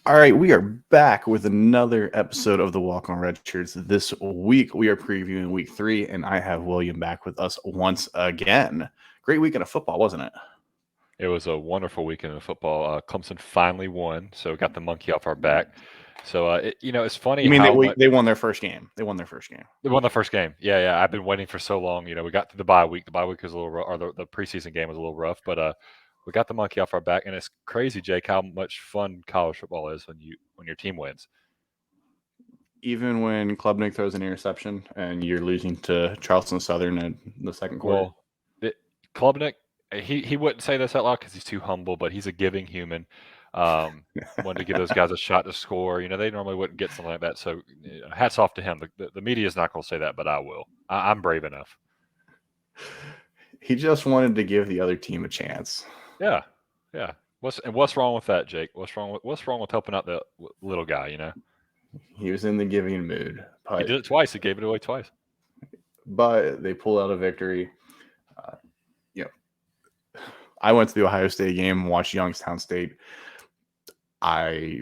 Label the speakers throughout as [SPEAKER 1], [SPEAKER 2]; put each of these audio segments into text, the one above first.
[SPEAKER 1] All right, we are back with another episode of the Walk on Red Shirts. This week we are previewing week 3, and I have William back with us once again. Great weekend of football, wasn't it?
[SPEAKER 2] It was a wonderful weekend of football. Clemson finally won, so got the monkey off our back. So it's funny
[SPEAKER 1] You mean
[SPEAKER 2] how much
[SPEAKER 1] they won their first game? They won their first game.
[SPEAKER 2] they won the first game. Yeah, yeah. I've been waiting for so long. We got through the bye week. The bye week was a little rough, or the preseason game was a little rough, but we got the monkey off our back, and it's crazy, Jake, how much fun college football is when your team wins.
[SPEAKER 1] Even when Klubnik throws an interception and you're losing to Charleston Southern in the second quarter.
[SPEAKER 2] Well, it, Klubnik, he wouldn't say this out loud because he's too humble, but he's a giving human. Wanted to give those guys a shot to score. They normally wouldn't get something like that. So hats off to him. The media is not going to say that, but I will. I'm brave enough.
[SPEAKER 1] He just wanted to give the other team a chance.
[SPEAKER 2] Yeah, yeah. What's wrong with that, Jake? What's wrong with helping out the little guy?
[SPEAKER 1] He was in the giving mood.
[SPEAKER 2] He did it twice. He gave it away twice.
[SPEAKER 1] But they pulled out a victory. Uh, I went to the Ohio State game, watched Youngstown State. Not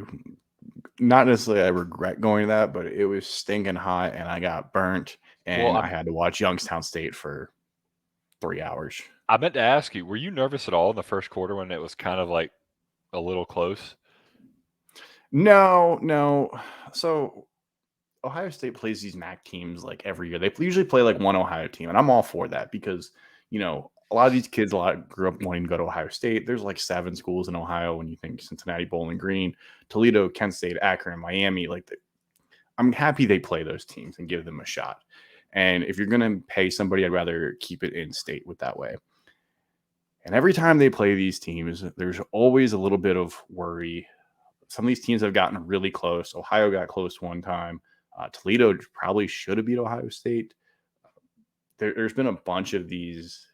[SPEAKER 1] necessarily I regret going to that, but it was stinking hot and I got burnt and I had to watch Youngstown State for 3 hours.
[SPEAKER 2] I meant to ask you, were you nervous at all in the first quarter when it was kind of like a little close?
[SPEAKER 1] No. So Ohio State plays these MAC teams like every year. They usually play like one Ohio team, and I'm all for that because, a lot of these kids grew up wanting to go to Ohio State. There's like 7 schools in Ohio when you think Cincinnati, Bowling Green, Toledo, Kent State, Akron, Miami. I'm happy they play those teams and give them a shot. And if you're going to pay somebody, I'd rather keep it in state with that way. And every time they play these teams, there's always a little bit of worry. Some of these teams have gotten really close. Ohio got close one time. Toledo probably should have beat Ohio State. There's been a bunch of these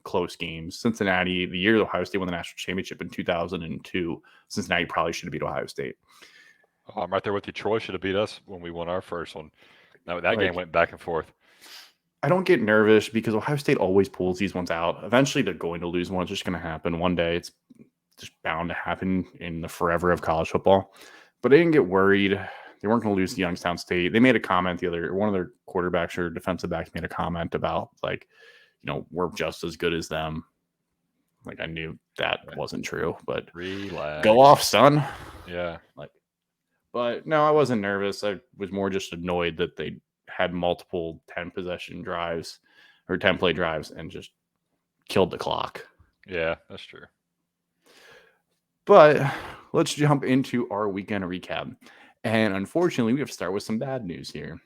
[SPEAKER 1] close games. Cincinnati, the year Ohio State won the national championship in 2002, Cincinnati probably should have beat Ohio State.
[SPEAKER 2] Oh, I'm right there with you. Troy should have beat us when we won our first one. That game went back and forth.
[SPEAKER 1] I don't get nervous because Ohio State always pulls these ones out. Eventually, they're going to lose one. It's just going to happen one day. It's just bound to happen in the forever of college football. But I didn't get worried. They weren't going to lose to Youngstown State. They made a comment one of their quarterbacks or defensive backs made a comment about we're just as good as them. I knew that wasn't true, but
[SPEAKER 2] relax.
[SPEAKER 1] Go off, son.
[SPEAKER 2] Yeah.
[SPEAKER 1] But no, I wasn't nervous. I was more just annoyed that they had multiple 10 possession drives or 10 play drives and just killed the clock.
[SPEAKER 2] Yeah, that's true.
[SPEAKER 1] But let's jump into our weekend recap. And unfortunately, we have to start with some bad news here.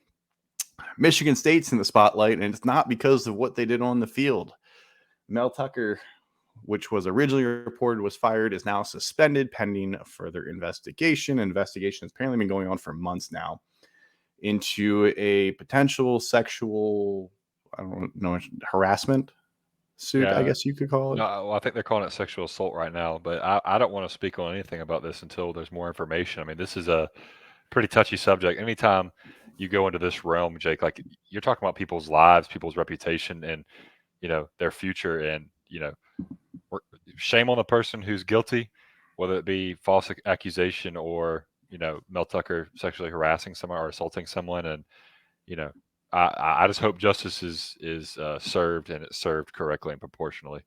[SPEAKER 1] Michigan State's in the spotlight, and it's not because of what they did on the field. Mel Tucker, which was originally reported was fired, is now suspended pending further investigation. Investigation has apparently been going on for months now into a potential sexual, I don't know, harassment suit, I guess you could call it.
[SPEAKER 2] No, well, I think they're calling it sexual assault right now, but I don't want to speak on anything about this until there's more information. I mean, this is a pretty touchy subject. Anytime you go into this realm, Jake, you're talking about people's lives, people's reputation, and their future, and shame on the person who's guilty, whether it be false accusation or Mel Tucker sexually harassing someone or assaulting someone, and I just hope justice is served, and it's served correctly and proportionally.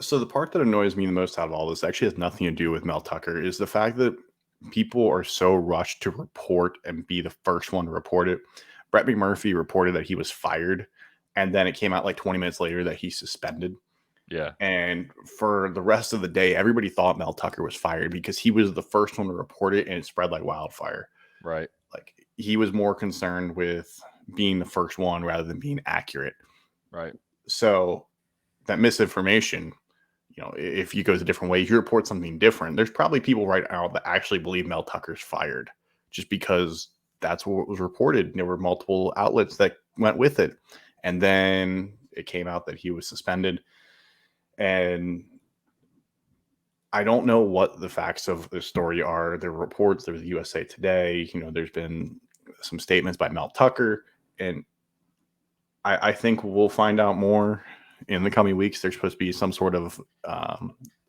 [SPEAKER 1] So the part that annoys me the most out of all this actually has nothing to do with Mel Tucker, is the fact that people are so rushed to report and be the first one to report it. Brett McMurphy reported that he was fired, and then it came out like 20 minutes later that he's suspended.
[SPEAKER 2] Yeah.
[SPEAKER 1] And for the rest of the day, everybody thought Mel Tucker was fired because he was the first one to report it and it spread like wildfire.
[SPEAKER 2] Right.
[SPEAKER 1] He was more concerned with being the first one rather than being accurate.
[SPEAKER 2] Right.
[SPEAKER 1] So that misinformation, if you go a different way, you report something different. There's probably people right now that actually believe Mel Tucker's fired just because that's what was reported. There were multiple outlets that went with it. And then it came out that he was suspended. And I don't know what the facts of the story are. There were reports. There was USA Today. There's been some statements by Mel Tucker. And I think we'll find out more in the coming weeks. There's supposed to be some sort of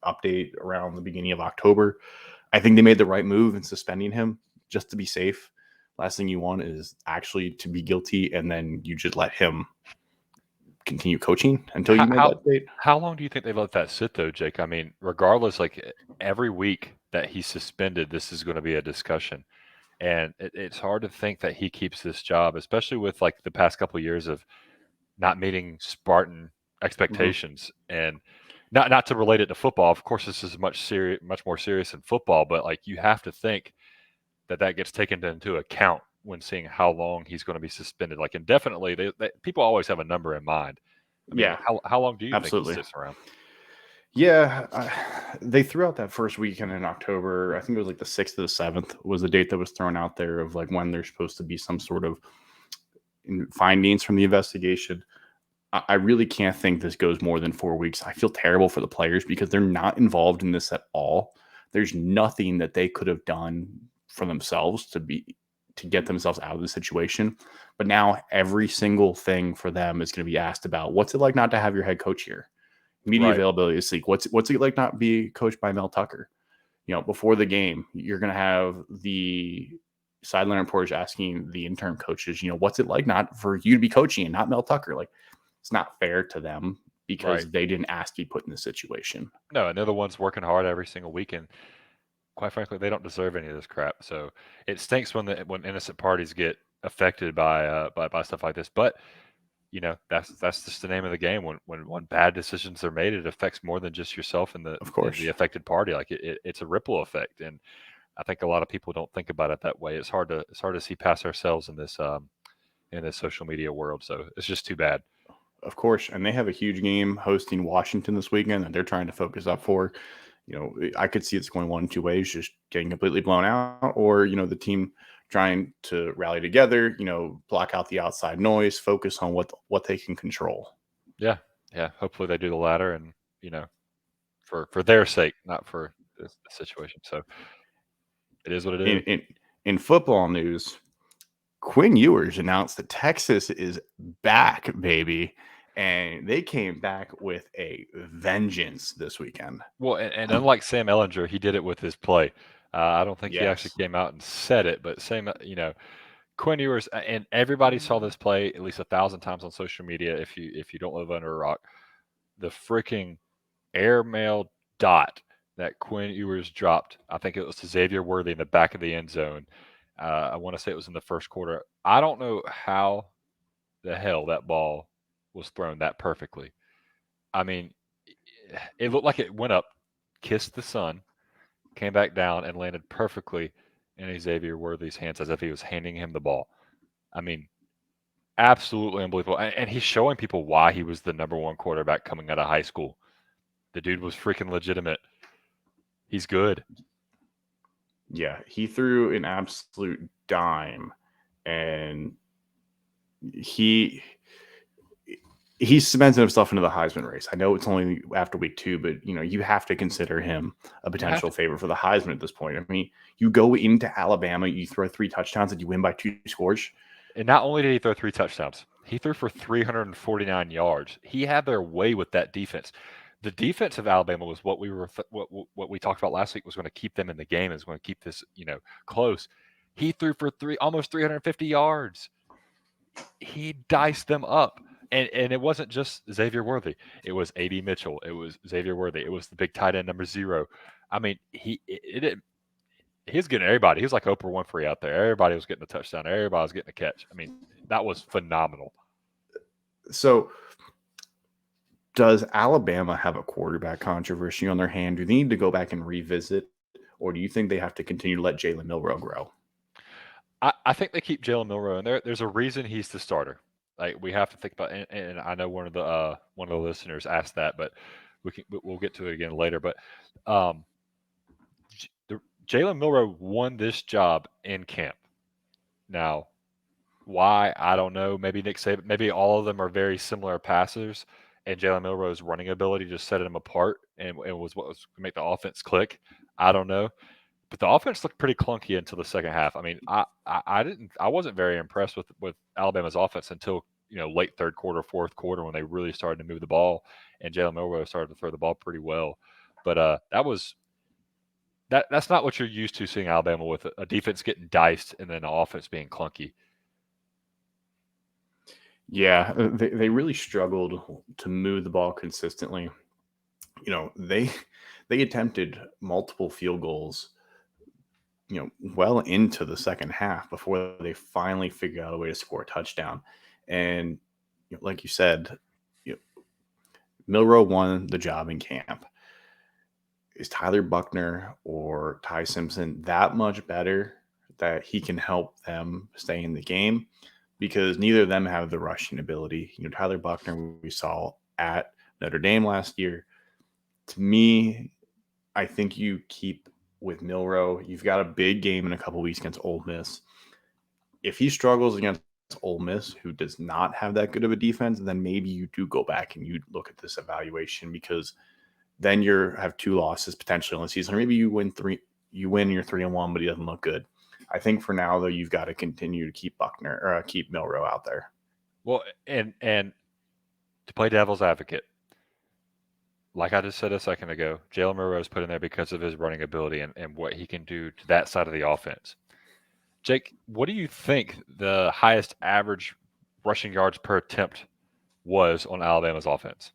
[SPEAKER 1] update around the beginning of October. I think they made the right move in suspending him just to be safe. Last thing you want is actually to be guilty, and then you just let him continue coaching until you
[SPEAKER 2] How
[SPEAKER 1] made
[SPEAKER 2] how
[SPEAKER 1] that date.
[SPEAKER 2] how long do you think they let that sit though, Jake? I mean, regardless, like every week that he's suspended, this is going to be a discussion, and it's hard to think that he keeps this job, especially with like the past couple of years of not meeting Spartan expectations. And not to relate it to football. Of course, this is much more serious than football, but like you have to think that gets taken into account when seeing how long he's going to be suspended. Like indefinitely, people always have a number in mind. I mean,
[SPEAKER 1] Yeah,
[SPEAKER 2] how long do you think he
[SPEAKER 1] absolutely.
[SPEAKER 2] sticks around?
[SPEAKER 1] Yeah, they threw out that first weekend in October. I think it was like the 6th to the 7th was the date that was thrown out there of like when there's supposed to be some sort of findings from the investigation. I really can't think this goes more than 4 weeks. I feel terrible for the players because they're not involved in this at all. There's nothing that they could have done for themselves to get themselves out of the situation. But now every single thing for them is going to be asked about. What's it like not to have your head coach here? Media
[SPEAKER 2] Right.
[SPEAKER 1] availability is leak. What's it like not be coached by Mel Tucker? Before the game, you're going to have the sideline reporters asking the interim coaches, what's it like not for you to be coaching and not Mel Tucker? Like, it's not fair to them
[SPEAKER 2] Right.
[SPEAKER 1] because they didn't ask to be put in this situation.
[SPEAKER 2] No, and they're the ones working hard every single weekend. Quite frankly, they don't deserve any of this crap. So it stinks when innocent parties get affected by stuff like this. But that's just the name of the game. When bad decisions are made, it affects more than just yourself and
[SPEAKER 1] Of course.
[SPEAKER 2] the affected party. Like it's a ripple effect, and I think a lot of people don't think about it that way. It's hard to see past ourselves in this social media world. So it's just too bad.
[SPEAKER 1] Of course. And they have a huge game hosting Washington this weekend that they're trying to focus up for. I could see it's going one of two ways, just getting completely blown out, or, the team trying to rally together, block out the outside noise, focus on what they can control.
[SPEAKER 2] Yeah, yeah. Hopefully they do the latter, and for their sake, not for this situation. So it is what it
[SPEAKER 1] In,
[SPEAKER 2] is.
[SPEAKER 1] in football news, Quinn Ewers announced that Texas is back, baby. And they came back with a vengeance this weekend.
[SPEAKER 2] Well, and unlike Sam Ellinger, he did it with his play. I don't think he actually
[SPEAKER 1] Yes.
[SPEAKER 2] came out and said it, but Quinn Ewers, and everybody saw this play at least 1,000 times on social media. If you don't live under a rock, the freaking airmail dot that Quinn Ewers dropped, I think it was to Xavier Worthy in the back of the end zone. I want to say it was in the first quarter. I don't know how the hell that ball was thrown that perfectly. I mean, it looked like it went up, kissed the sun, came back down, and landed perfectly in Xavier Worthy's hands as if he was handing him the ball. I mean, absolutely unbelievable. And he's showing people why he was the number one quarterback coming out of high school. The dude was freaking legitimate. He's good.
[SPEAKER 1] Yeah, he threw an absolute dime, and he's cemented himself into the Heisman race. I know it's only after week 2, but you have to consider him a potential favorite for the Heisman at this point. I mean, you go into Alabama, you throw 3 touchdowns, and you win by 2 scores.
[SPEAKER 2] And not only did he throw 3 touchdowns, he threw for 349 yards. He had their way with that defense. The defense of Alabama was what we talked about last week was going to keep them in the game, is going to keep this close. He threw for almost 350 yards. He diced them up. And it wasn't just Xavier Worthy. It was A.D. Mitchell. It was Xavier Worthy. It was the big tight end number 0. I mean, he was getting everybody. He was like Oprah Winfrey out there. Everybody was getting a touchdown. Everybody was getting a catch. I mean, that was phenomenal.
[SPEAKER 1] So, does Alabama have a quarterback controversy on their hand? Do they need to go back and revisit, or do you think they have to continue to let Jalen Milroe grow?
[SPEAKER 2] I think they keep Jalen Milroe, and there's a reason he's the starter. Like we have to think about, and I know one of the listeners asked that, but we'll get to it again later. But Jalen Milroe won this job in camp. Now, why? I don't know. Maybe Nick Saban, maybe all of them are very similar passers, and Jalen Milroe's running ability just set him apart and was what was going to make the offense click. I don't know. But the offense looked pretty clunky until the second half. I mean, I wasn't very impressed with Alabama's offense until late third quarter, fourth quarter when they really started to move the ball, and Jalen Milroe started to throw the ball pretty well. But that was That's not what you're used to seeing Alabama with, a defense getting diced and then an offense being clunky.
[SPEAKER 1] Yeah, they really struggled to move the ball consistently. They attempted multiple field goals, well into the second half before they finally figured out a way to score a touchdown. And like you said, you know, Milroe won the job in camp. Is Tyler Buckner or Ty Simpson that much better that he can help them stay in the game? Because neither of them have the rushing ability. Tyler Buckner, we saw at Notre Dame last year. To me, I think you keep with Milroe. You've got a big game in a couple weeks against Ole Miss. If he struggles against Ole Miss, who does not have that good of a defense, then maybe you do go back and you look at this evaluation, because then you have 2 losses potentially in the season. Or maybe you win and you're 3-1, but he doesn't look good. I think for now, though, you've got to continue to keep Buckner or keep Milroe out there.
[SPEAKER 2] Well, and to play devil's advocate, like I just said a second ago, Jalen Milroe is put in there because of his running ability and what he can do to that side of the offense. Jake, what do you think the highest average rushing yards per attempt was on Alabama's offense?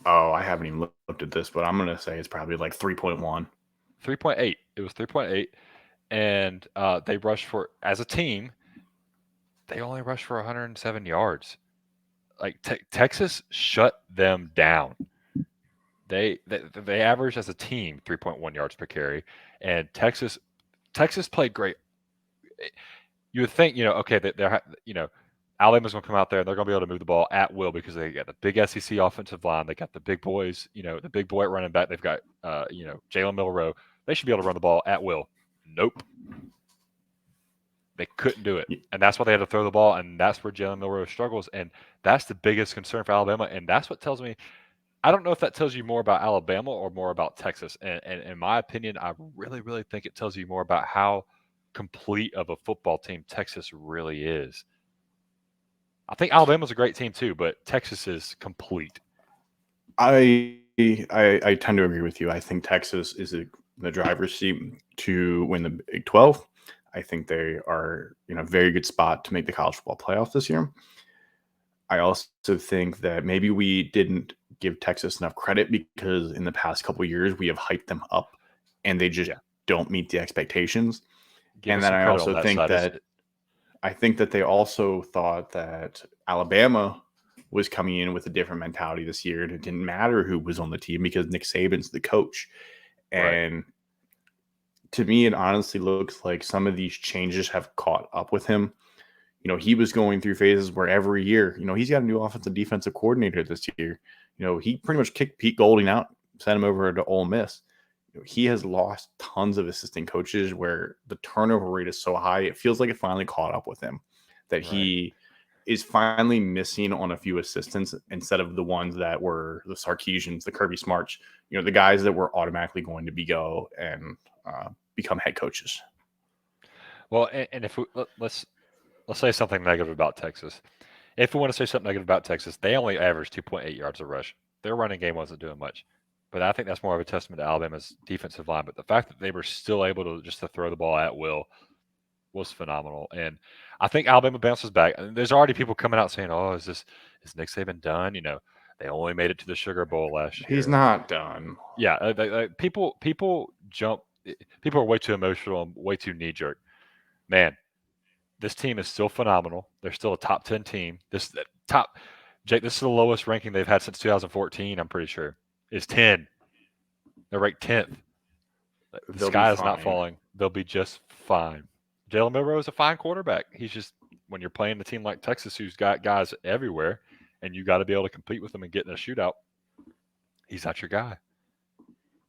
[SPEAKER 1] Oh, I haven't even looked at this, but I'm going to say it's probably like 3.1.
[SPEAKER 2] 3.8. It was 3.8. And they rushed for, as a team, they only rushed for 107 yards. Like Texas shut them down. They averaged as a team 3.1 yards per carry, and Texas played great. You would think, okay, they're Alabama's going to come out there and they're going to be able to move the ball at will because they got the big SEC offensive line, they got the big boys, the big boy at running back, they've got Jalen Milroe. They should be able to run the ball at will. Nope. They couldn't do it. And that's why they had to throw the ball, and that's where Jalen Milroe struggles. And that's the biggest concern for Alabama. And that's what tells me, I don't know if that tells you more about Alabama or more about Texas. And in my opinion, I really, really think it tells you more about how complete of a football team Texas really is. I think Alabama's a great team too, but Texas is complete.
[SPEAKER 1] I tend to agree with you. I think Texas is in the driver's seat to win the Big 12. I think they are in a very good spot to make the college football playoff this year. I also think that maybe we didn't give Texas enough credit because in the past couple of years we have hyped them up and they just don't meet the expectations. And then I also think that they also thought that Alabama was coming in with a different mentality this year, and it didn't matter who was on the team because Nick Saban's the coach. And to me, it honestly looks like some of these changes have caught up with him. He was going through phases where every year, he's got a new offensive defensive coordinator this year. He pretty much kicked Pete Golding out, sent him over to Ole Miss. He has lost tons of assistant coaches where the turnover rate is so high. It feels like it finally caught up with him, that he is finally missing on a few assistants instead of the ones that were the Sarkisians, the Kirby Smarts, the guys that were automatically going to go and become head coaches.
[SPEAKER 2] Well, and if let's say something negative about Texas. If we want to say something negative about Texas, they only averaged 2.8 yards a rush. Their running game wasn't doing much. But I think that's more of a testament to Alabama's defensive line. But the fact that they were still able to throw the ball at will was phenomenal. And I think Alabama bounces back. And there's already people coming out saying, "Oh, is Nick Saban done?" They only made it to the Sugar Bowl last year.
[SPEAKER 1] He's not done.
[SPEAKER 2] Yeah, people jump. People are way too emotional and way too knee jerk. Man, this team is still phenomenal. They're still a top 10 team. Jake, this is the lowest ranking they've had since 2014. I'm pretty sure is 10. They're ranked 10th. The sky is not falling. They'll be just fine. Jalen Milroe is a fine quarterback. He's just, when you're playing a team like Texas, who's got guys everywhere, and you got to be able to compete with them and get in a shootout, he's not your guy.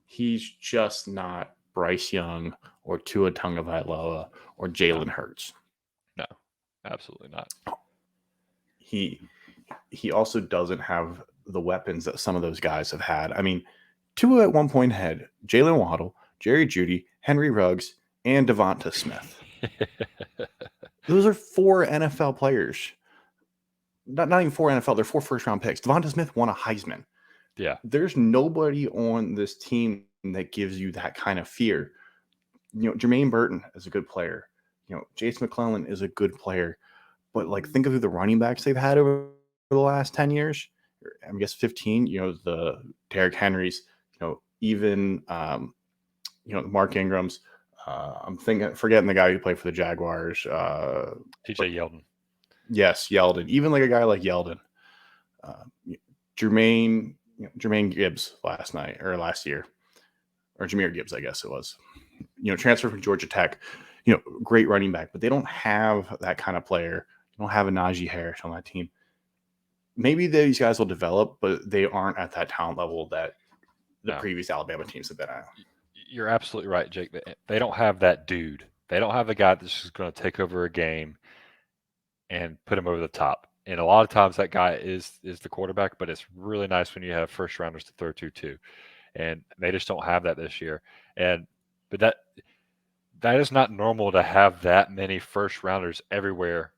[SPEAKER 1] He's just not Bryce Young or Tua Tagovailoa or Jalen Hurts.
[SPEAKER 2] No, absolutely not.
[SPEAKER 1] He also doesn't have the weapons that some of those guys have had. I mean, Tua at one point had Jalen Waddle, Jerry Jeudy, Henry Ruggs, and Devonta Smith. Those are 4 NFL players. Not even 4 NFL. They're 4 first-round picks. Devonta Smith won a Heisman.
[SPEAKER 2] Yeah.
[SPEAKER 1] There's nobody on this team that gives you that kind of fear. Jermaine Burton is a good player. Jace McClellan is a good player. But like, think of who the running backs they've had over the last 10 years. I guess 15. The Derrick Henrys. Even Mark Ingram's. I'm forgetting the guy who played for the Jaguars.
[SPEAKER 2] TJ Yeldon.
[SPEAKER 1] Yes, Yeldon. Even like a guy like Yeldon. Jermaine Gibbs last year, or Jahmyr Gibbs, I guess it was. Transfer from Georgia Tech. Great running back, but they don't have that kind of player. They don't have a Najee Harris on that team. Maybe these guys will develop, but they aren't at that talent level that the previous Alabama teams have been at.
[SPEAKER 2] You're absolutely right, Jake. They don't have that dude. They don't have the guy that's just going to take over a game and put him over the top. And a lot of times that guy is the quarterback, but it's really nice when you have first rounders to throw to too. And they just don't have that this year. But that is not normal to have that many first rounders everywhere,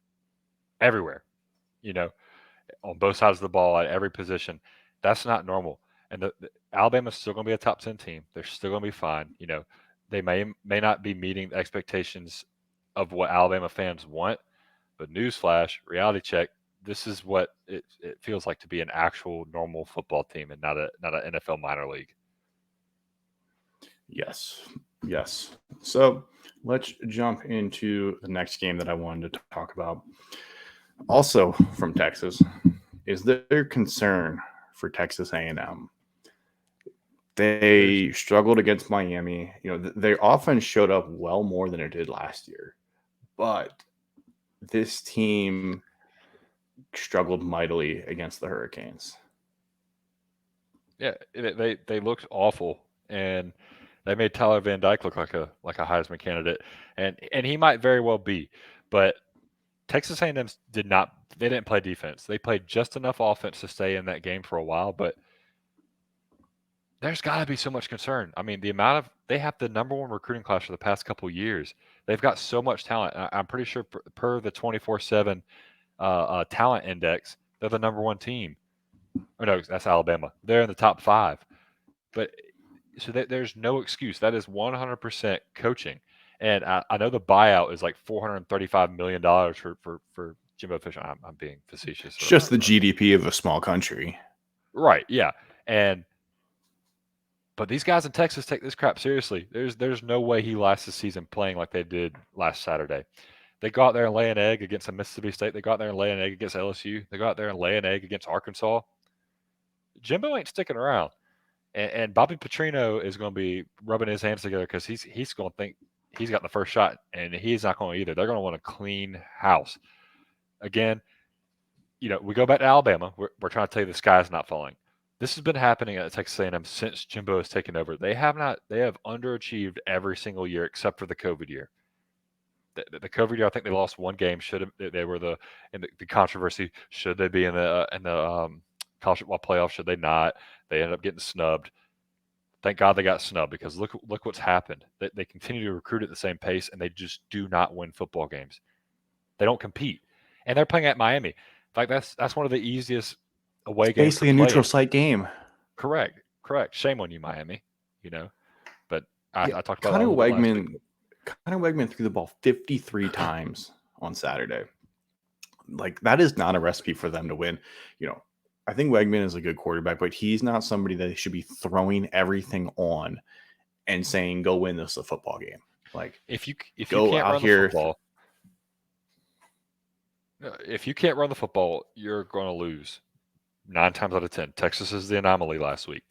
[SPEAKER 2] on both sides of the ball at every position. That's not normal. And Alabama's still going to be a top 10 team. They're still going to be fine. They may not be meeting the expectations of what Alabama fans want, but newsflash, reality check, this is what it feels like to be an actual normal football team and not an NFL minor league.
[SPEAKER 1] Yes. So let's jump into the next game that I wanted to talk about. Also from Texas is their concern for Texas A&M. They struggled against Miami. Their offense showed up well more than it did last year, but this team struggled mightily against the Hurricanes.
[SPEAKER 2] Yeah, they looked awful, and they made Tyler Van Dyke look like a Heisman candidate, and he might very well be, but Texas A&M didn't play defense. They played just enough offense to stay in that game for a while, but there's got to be so much concern. I mean, they have the number one recruiting class for the past couple of years. They've got so much talent. I'm pretty sure per the 24/7 talent index, they're the number one team. Oh no, that's Alabama. They're in the top 5. But so there's no excuse. That is 100% coaching. And I know the buyout is like $435 million for Jimbo Fisher. I'm being facetious.
[SPEAKER 1] It's just the GDP of a small country.
[SPEAKER 2] Right, yeah. But these guys in Texas take this crap seriously. There's no way he lasts the season playing like they did last Saturday. They go out there and lay an egg against Mississippi State. They go out there and lay an egg against LSU. They go out there and lay an egg against Arkansas. Jimbo ain't sticking around. And Bobby Petrino is going to be rubbing his hands together because he's going to think he's got the first shot, and he's not going to either. They're going to want a clean house. Again, we go back to Alabama. We're trying to tell you the sky's not falling. This has been happening at Texas A&M since Jimbo has taken over. They have underachieved every single year except for the COVID year. The COVID year, I think they lost one game. They were the controversy? Should they be in the college football playoff? Should they not? They ended up getting snubbed. Thank God they got snubbed because look what's happened. They continue to recruit at the same pace, and they just do not win football games. They don't compete, and they're playing at Miami. In fact, that's one of the easiest away games.
[SPEAKER 1] Basically, a neutral site game.
[SPEAKER 2] Correct. Shame on you, Miami. But I talked about
[SPEAKER 1] Connor Wegman. Connor Wegman threw the ball 53 times on Saturday. Like, that is not a recipe for them to win. I think Wegman is a good quarterback, but he's not somebody that should be throwing everything on and saying, "Go win this a football game." Like,
[SPEAKER 2] if you
[SPEAKER 1] go
[SPEAKER 2] can't
[SPEAKER 1] out
[SPEAKER 2] run
[SPEAKER 1] here.
[SPEAKER 2] The football, if you can't run the football, you're going to lose 9 times out of 10. Texas is the anomaly last week.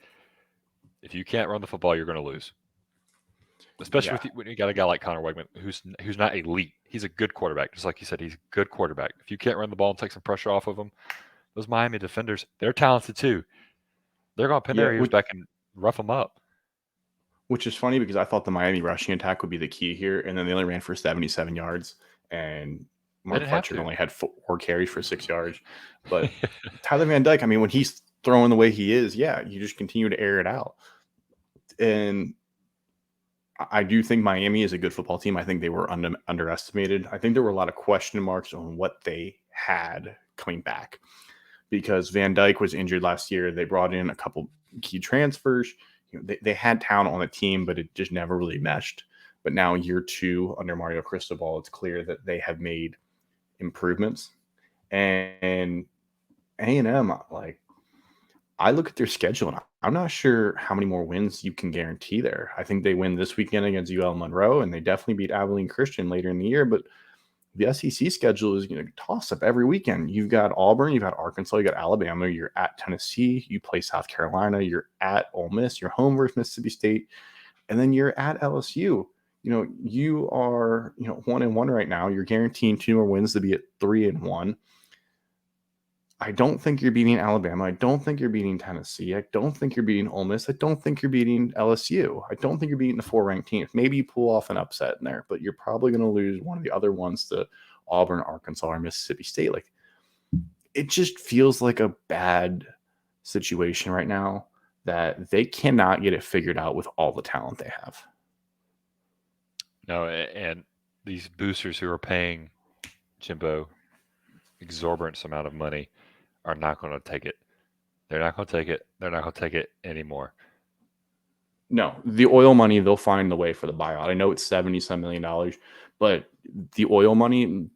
[SPEAKER 2] If you can't run the football, you're going to lose. Especially when you got a guy like Connor Wegman, who's not elite. He's a good quarterback, just like you said. He's a good quarterback. If you can't run the ball and take some pressure off of him, those Miami defenders, they're talented too. They're going to pin their ears back and rough them up.
[SPEAKER 1] Which is funny because I thought the Miami rushing attack would be the key here, and then they only ran for 77 yards, and Mark Fletcher only had 4 carries for 6 yards. But Tyler Van Dyke, I mean, when he's throwing the way he is, you just continue to air it out. And I do think Miami is a good football team. I think they were underestimated. I think there were a lot of question marks on what they had coming back because Van Dyke was injured last year. They brought in a couple key transfers. they had talent on the team, but it just never really meshed. But now year 2 under Mario Cristobal, it's clear that they have made improvements. And A&M, like, I look at their schedule and I'm not sure how many more wins you can guarantee there. I think they win this weekend against UL Monroe, and they definitely beat Abilene Christian later in the year. But the SEC schedule is toss up every weekend. You've got Auburn, you've got Arkansas, you got Alabama, you're at Tennessee, you play South Carolina, you're at Ole Miss, you're home versus Mississippi State, and then you're at LSU. You are 1-1 right now. You're guaranteeing 2 more wins to be at 3-1. I don't think you're beating Alabama. I don't think you're beating Tennessee. I don't think you're beating Ole Miss. I don't think you're beating LSU. I don't think you're beating the 4-ranked teams. Maybe you pull off an upset in there, but you're probably going to lose one of the other ones to Auburn, Arkansas, or Mississippi State. Like, it just feels like a bad situation right now that they cannot get it figured out with all the talent they have.
[SPEAKER 2] No, and these boosters who are paying Jimbo exorbitant amount of money are not going to take it. They're not going to take it. They're not going to take it anymore.
[SPEAKER 1] No, the oil money, they'll find the way for the buyout. I know it's $70-some million, but the oil money,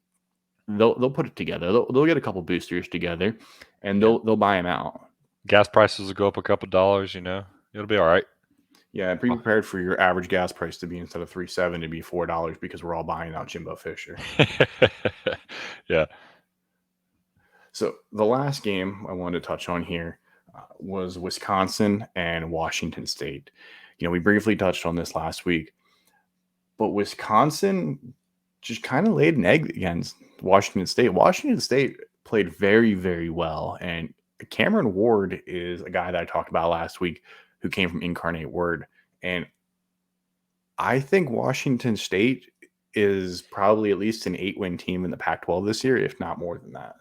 [SPEAKER 1] they'll put it together. They'll get a couple boosters together, and they'll buy them out.
[SPEAKER 2] Gas prices will go up a couple dollars. It'll be all right.
[SPEAKER 1] Yeah, be prepared for your average gas price to be, instead of $3.7 to be $4, because we're all buying out Jimbo Fisher.
[SPEAKER 2] Yeah.
[SPEAKER 1] So the last game I wanted to touch on here was Wisconsin and Washington State. We briefly touched on this last week, but Wisconsin just kind of laid an egg against Washington State. Washington State played very, very well, and Cameron Ward is a guy that I talked about last week who came from Incarnate Word, and I think Washington State is probably at least an 8-win team in the Pac-12 this year, if not more than that.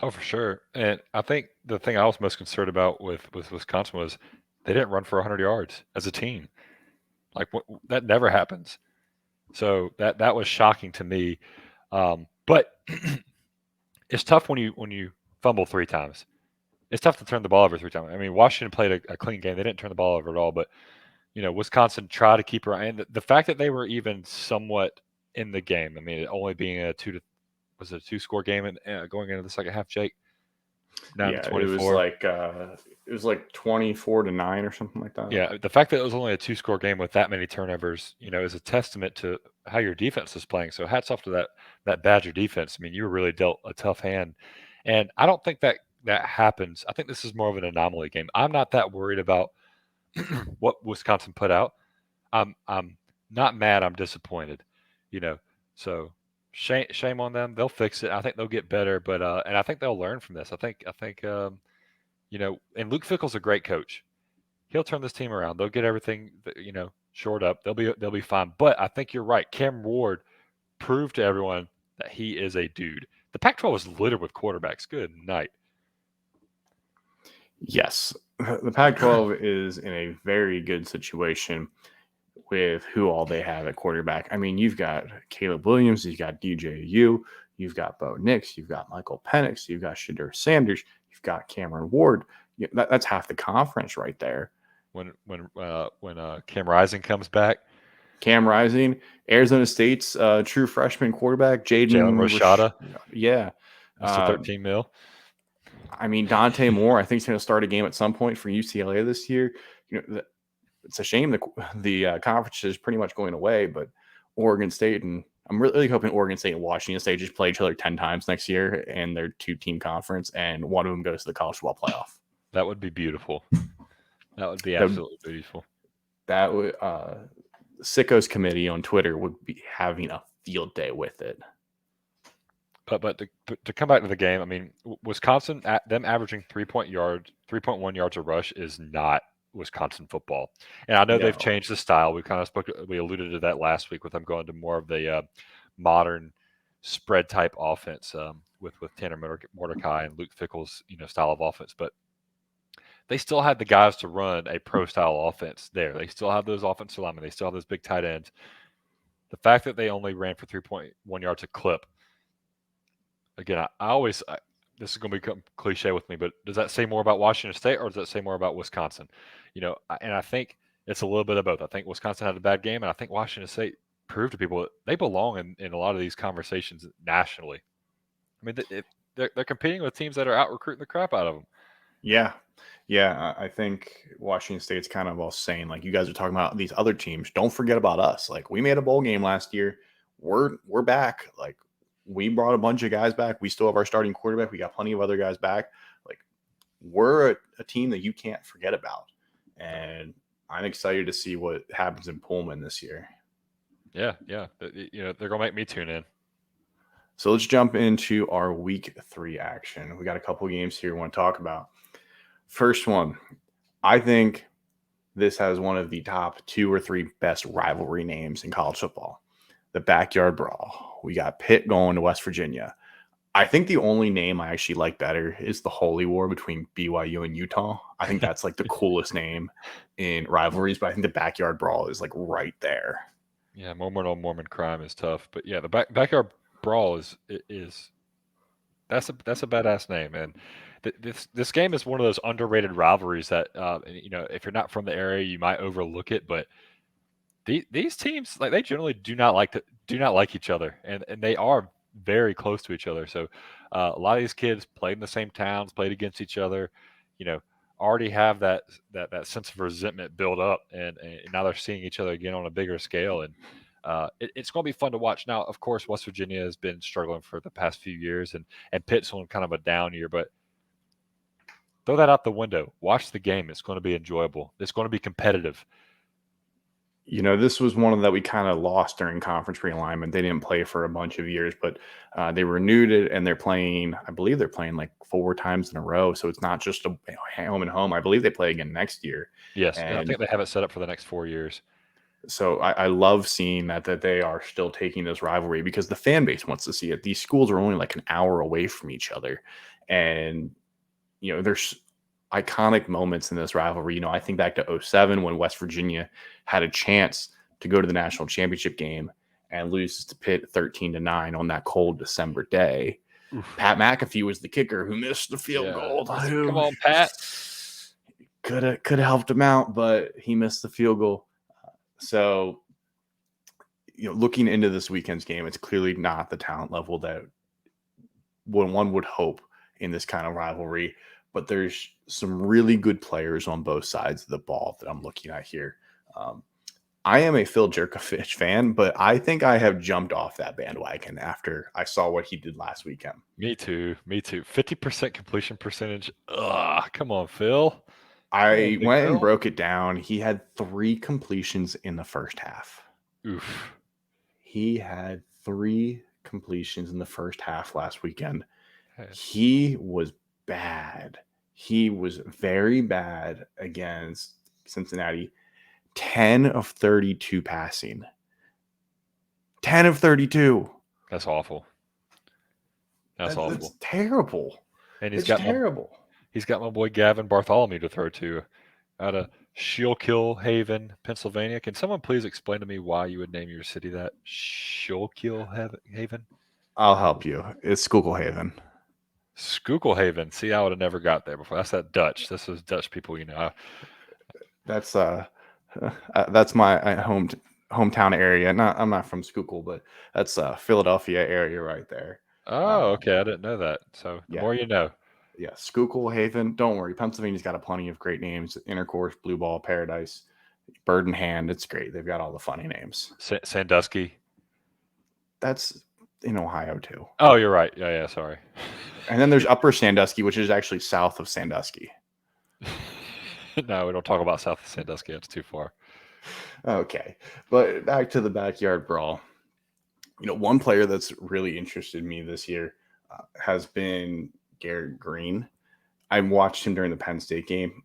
[SPEAKER 2] Oh, for sure. And I think the thing I was most concerned about with Wisconsin was they didn't run for 100 yards as a team. Like, that never happens. So that was shocking to me. But it's tough when you fumble 3 times. It's tough to turn the ball over 3 times. I mean, Washington played a clean game. They didn't turn the ball over at all. But Wisconsin tried to keep her. And the fact that they were even somewhat in the game. I mean, it only being a 2-score game and going into the second half, Jake?
[SPEAKER 1] 9-24. It was like 24-9 or something like that.
[SPEAKER 2] Yeah, the fact that it was only a 2-score game with that many turnovers, is a testament to how your defense is playing. So hats off to that Badger defense. I mean, you were really dealt a tough hand, and I don't think that happens. I think this is more of an anomaly game. I'm not that worried about what Wisconsin put out. I'm not mad. I'm disappointed. So shame on them. They'll fix it. I think they'll get better, but and I think they'll learn from this. I think and Luke Fickell's a great coach. He'll turn this team around. They'll get everything shored up. They'll be fine. But I think you're right. Cameron Ward proved to everyone that he is a dude. The Pac-12 was littered with quarterbacks. Good night.
[SPEAKER 1] Yes, the Pac-12 is in a very good situation with who all they have at quarterback. I mean, you've got Caleb Williams, you've got DJU, you've got Bo Nix, you've got Michael Penix, you've got Shadur Sanders, you've got Cameron Ward. That's half the conference right there.
[SPEAKER 2] When Cam Rising comes back,
[SPEAKER 1] Cam Rising, Arizona State's true freshman quarterback,
[SPEAKER 2] Jalen Rashada,
[SPEAKER 1] yeah,
[SPEAKER 2] Mr. 13 mil.
[SPEAKER 1] I mean, Dante Moore, I think he's going to start a game at some point for UCLA this year. It's a shame the conference is pretty much going away, but Oregon State, and I'm really hoping Oregon State and Washington State just play each other 10 times next year in their 2-team conference, and one of them goes to the college football playoff.
[SPEAKER 2] That would be beautiful. That would be absolutely beautiful.
[SPEAKER 1] That would Sickos Committee on Twitter would be having a field day with it.
[SPEAKER 2] But to come back to the game, I mean, Wisconsin, them averaging 3.1 yards a rush is not Wisconsin football. And I know they've changed the style. We alluded to that last week with them going to more of the modern spread type offense with Tanner Mordecai and Luke Fickell's style of offense. But they still had the guys to run a pro style offense there. They still have those offensive linemen. They still have those big tight ends. The fact that they only ran for 3.1 yards a clip. Again, this is going to become cliche with me, but does that say more about Washington State or does that say more about Wisconsin? And I think it's a little bit of both. I think Wisconsin had a bad game, and I think Washington State proved to people that they belong in a lot of these conversations nationally. I mean, they're competing with teams that are out recruiting the crap out of them.
[SPEAKER 1] Yeah. Yeah. I think Washington State's kind of all saying, like, you guys are talking about these other teams. Don't forget about us. Like, we made a bowl game last year. We're back. Like, we brought a bunch of guys back. We still have our starting quarterback. We got plenty of other guys back. Like, we're a team that you can't forget about. And I'm excited to see what happens in Pullman this year.
[SPEAKER 2] Yeah. They're going to make me tune in.
[SPEAKER 1] So let's jump into our week 3 action. We got a couple games here we want to talk about. First one, I think this has one of the top 2 or 3 best rivalry names in college football. The Backyard Brawl. We got Pitt going to West Virginia. I think the only name I actually like better is the Holy War between BYU and Utah. I think that's like the coolest name in rivalries, but I think the Backyard Brawl is like right there.
[SPEAKER 2] Yeah, Mormon on Mormon crime is tough, but yeah, the Backyard Brawl is that's a badass name, and this game is one of those underrated rivalries that if you're not from the area, you might overlook it, but these teams, like, they generally do not like each other, and they are very close to each other. So a lot of these kids played in the same towns, played against each other, already have that sense of resentment build up, and now they're seeing each other again on a bigger scale, and it's going to be fun to watch. Now, of course, West Virginia has been struggling for the past few years, and Pitt's on kind of a down year, but throw that out the window. Watch the game. It's going to be enjoyable. It's going to be competitive.
[SPEAKER 1] This was one that we kind of lost during conference realignment. They didn't play for a bunch of years, but they renewed it, and they're playing, I believe they're playing like 4 times in a row. So it's not just a home and home. I believe they play again next year.
[SPEAKER 2] Yes, and I think they have it set up for the next 4 years.
[SPEAKER 1] So I love seeing that they are still taking this rivalry because the fan base wants to see it. These schools are only like an hour away from each other. And, there's iconic moments in this rivalry. I think back to 2007 when West Virginia had a chance to go to the national championship game and loses to Pitt 13-9 on that cold December day. Oof. Pat McAfee was the kicker who missed the field goal.
[SPEAKER 2] Come on, Pat.
[SPEAKER 1] Could have helped him out, but he missed the field goal. So, looking into this weekend's game, it's clearly not the talent level that one would hope in this kind of rivalry. But there's some really good players on both sides of the ball that I'm looking at here. I am a Phil Jerkovich fan, but I think I have jumped off that bandwagon after I saw what he did last weekend.
[SPEAKER 2] Me too. 50% completion percentage. Ugh, come on, Phil.
[SPEAKER 1] I went and broke it down. He had 3 completions in the first half.
[SPEAKER 2] Oof.
[SPEAKER 1] He had 3 completions in the first half last weekend. He was bad. He was very bad against Cincinnati. 10 of 32 passing. 10 of 32.
[SPEAKER 2] That's awful. That's awful.
[SPEAKER 1] That's terrible.
[SPEAKER 2] And
[SPEAKER 1] he's terrible.
[SPEAKER 2] He's got my boy Gavin Bartholomew to throw to out of Schuylkill Haven, Pennsylvania. Can someone please explain to me why you would name your city that? Schuylkill Haven?
[SPEAKER 1] I'll help you. It's Schuylkill Haven.
[SPEAKER 2] Schuylkill Haven. See, I would have never got there before. That's that Dutch. This is Dutch people,
[SPEAKER 1] That's my hometown area. I'm not from Schuylkill, but that's Philadelphia area right there.
[SPEAKER 2] Oh, okay. I didn't know that. So the more you know.
[SPEAKER 1] Yeah, Schuylkill Haven. Don't worry, Pennsylvania's got plenty of great names. Intercourse, Blue Ball, Paradise, Bird in Hand. It's great. They've got all the funny names.
[SPEAKER 2] Sandusky.
[SPEAKER 1] That's in Ohio too.
[SPEAKER 2] Oh, you're right. Yeah. Sorry.
[SPEAKER 1] And then there's Upper Sandusky, which is actually south of Sandusky.
[SPEAKER 2] No, we don't talk about south of Sandusky. That's too far.
[SPEAKER 1] Okay, but back to the Backyard Brawl. One player that's really interested me this year has been Garrett Green. I watched him during the Penn State game.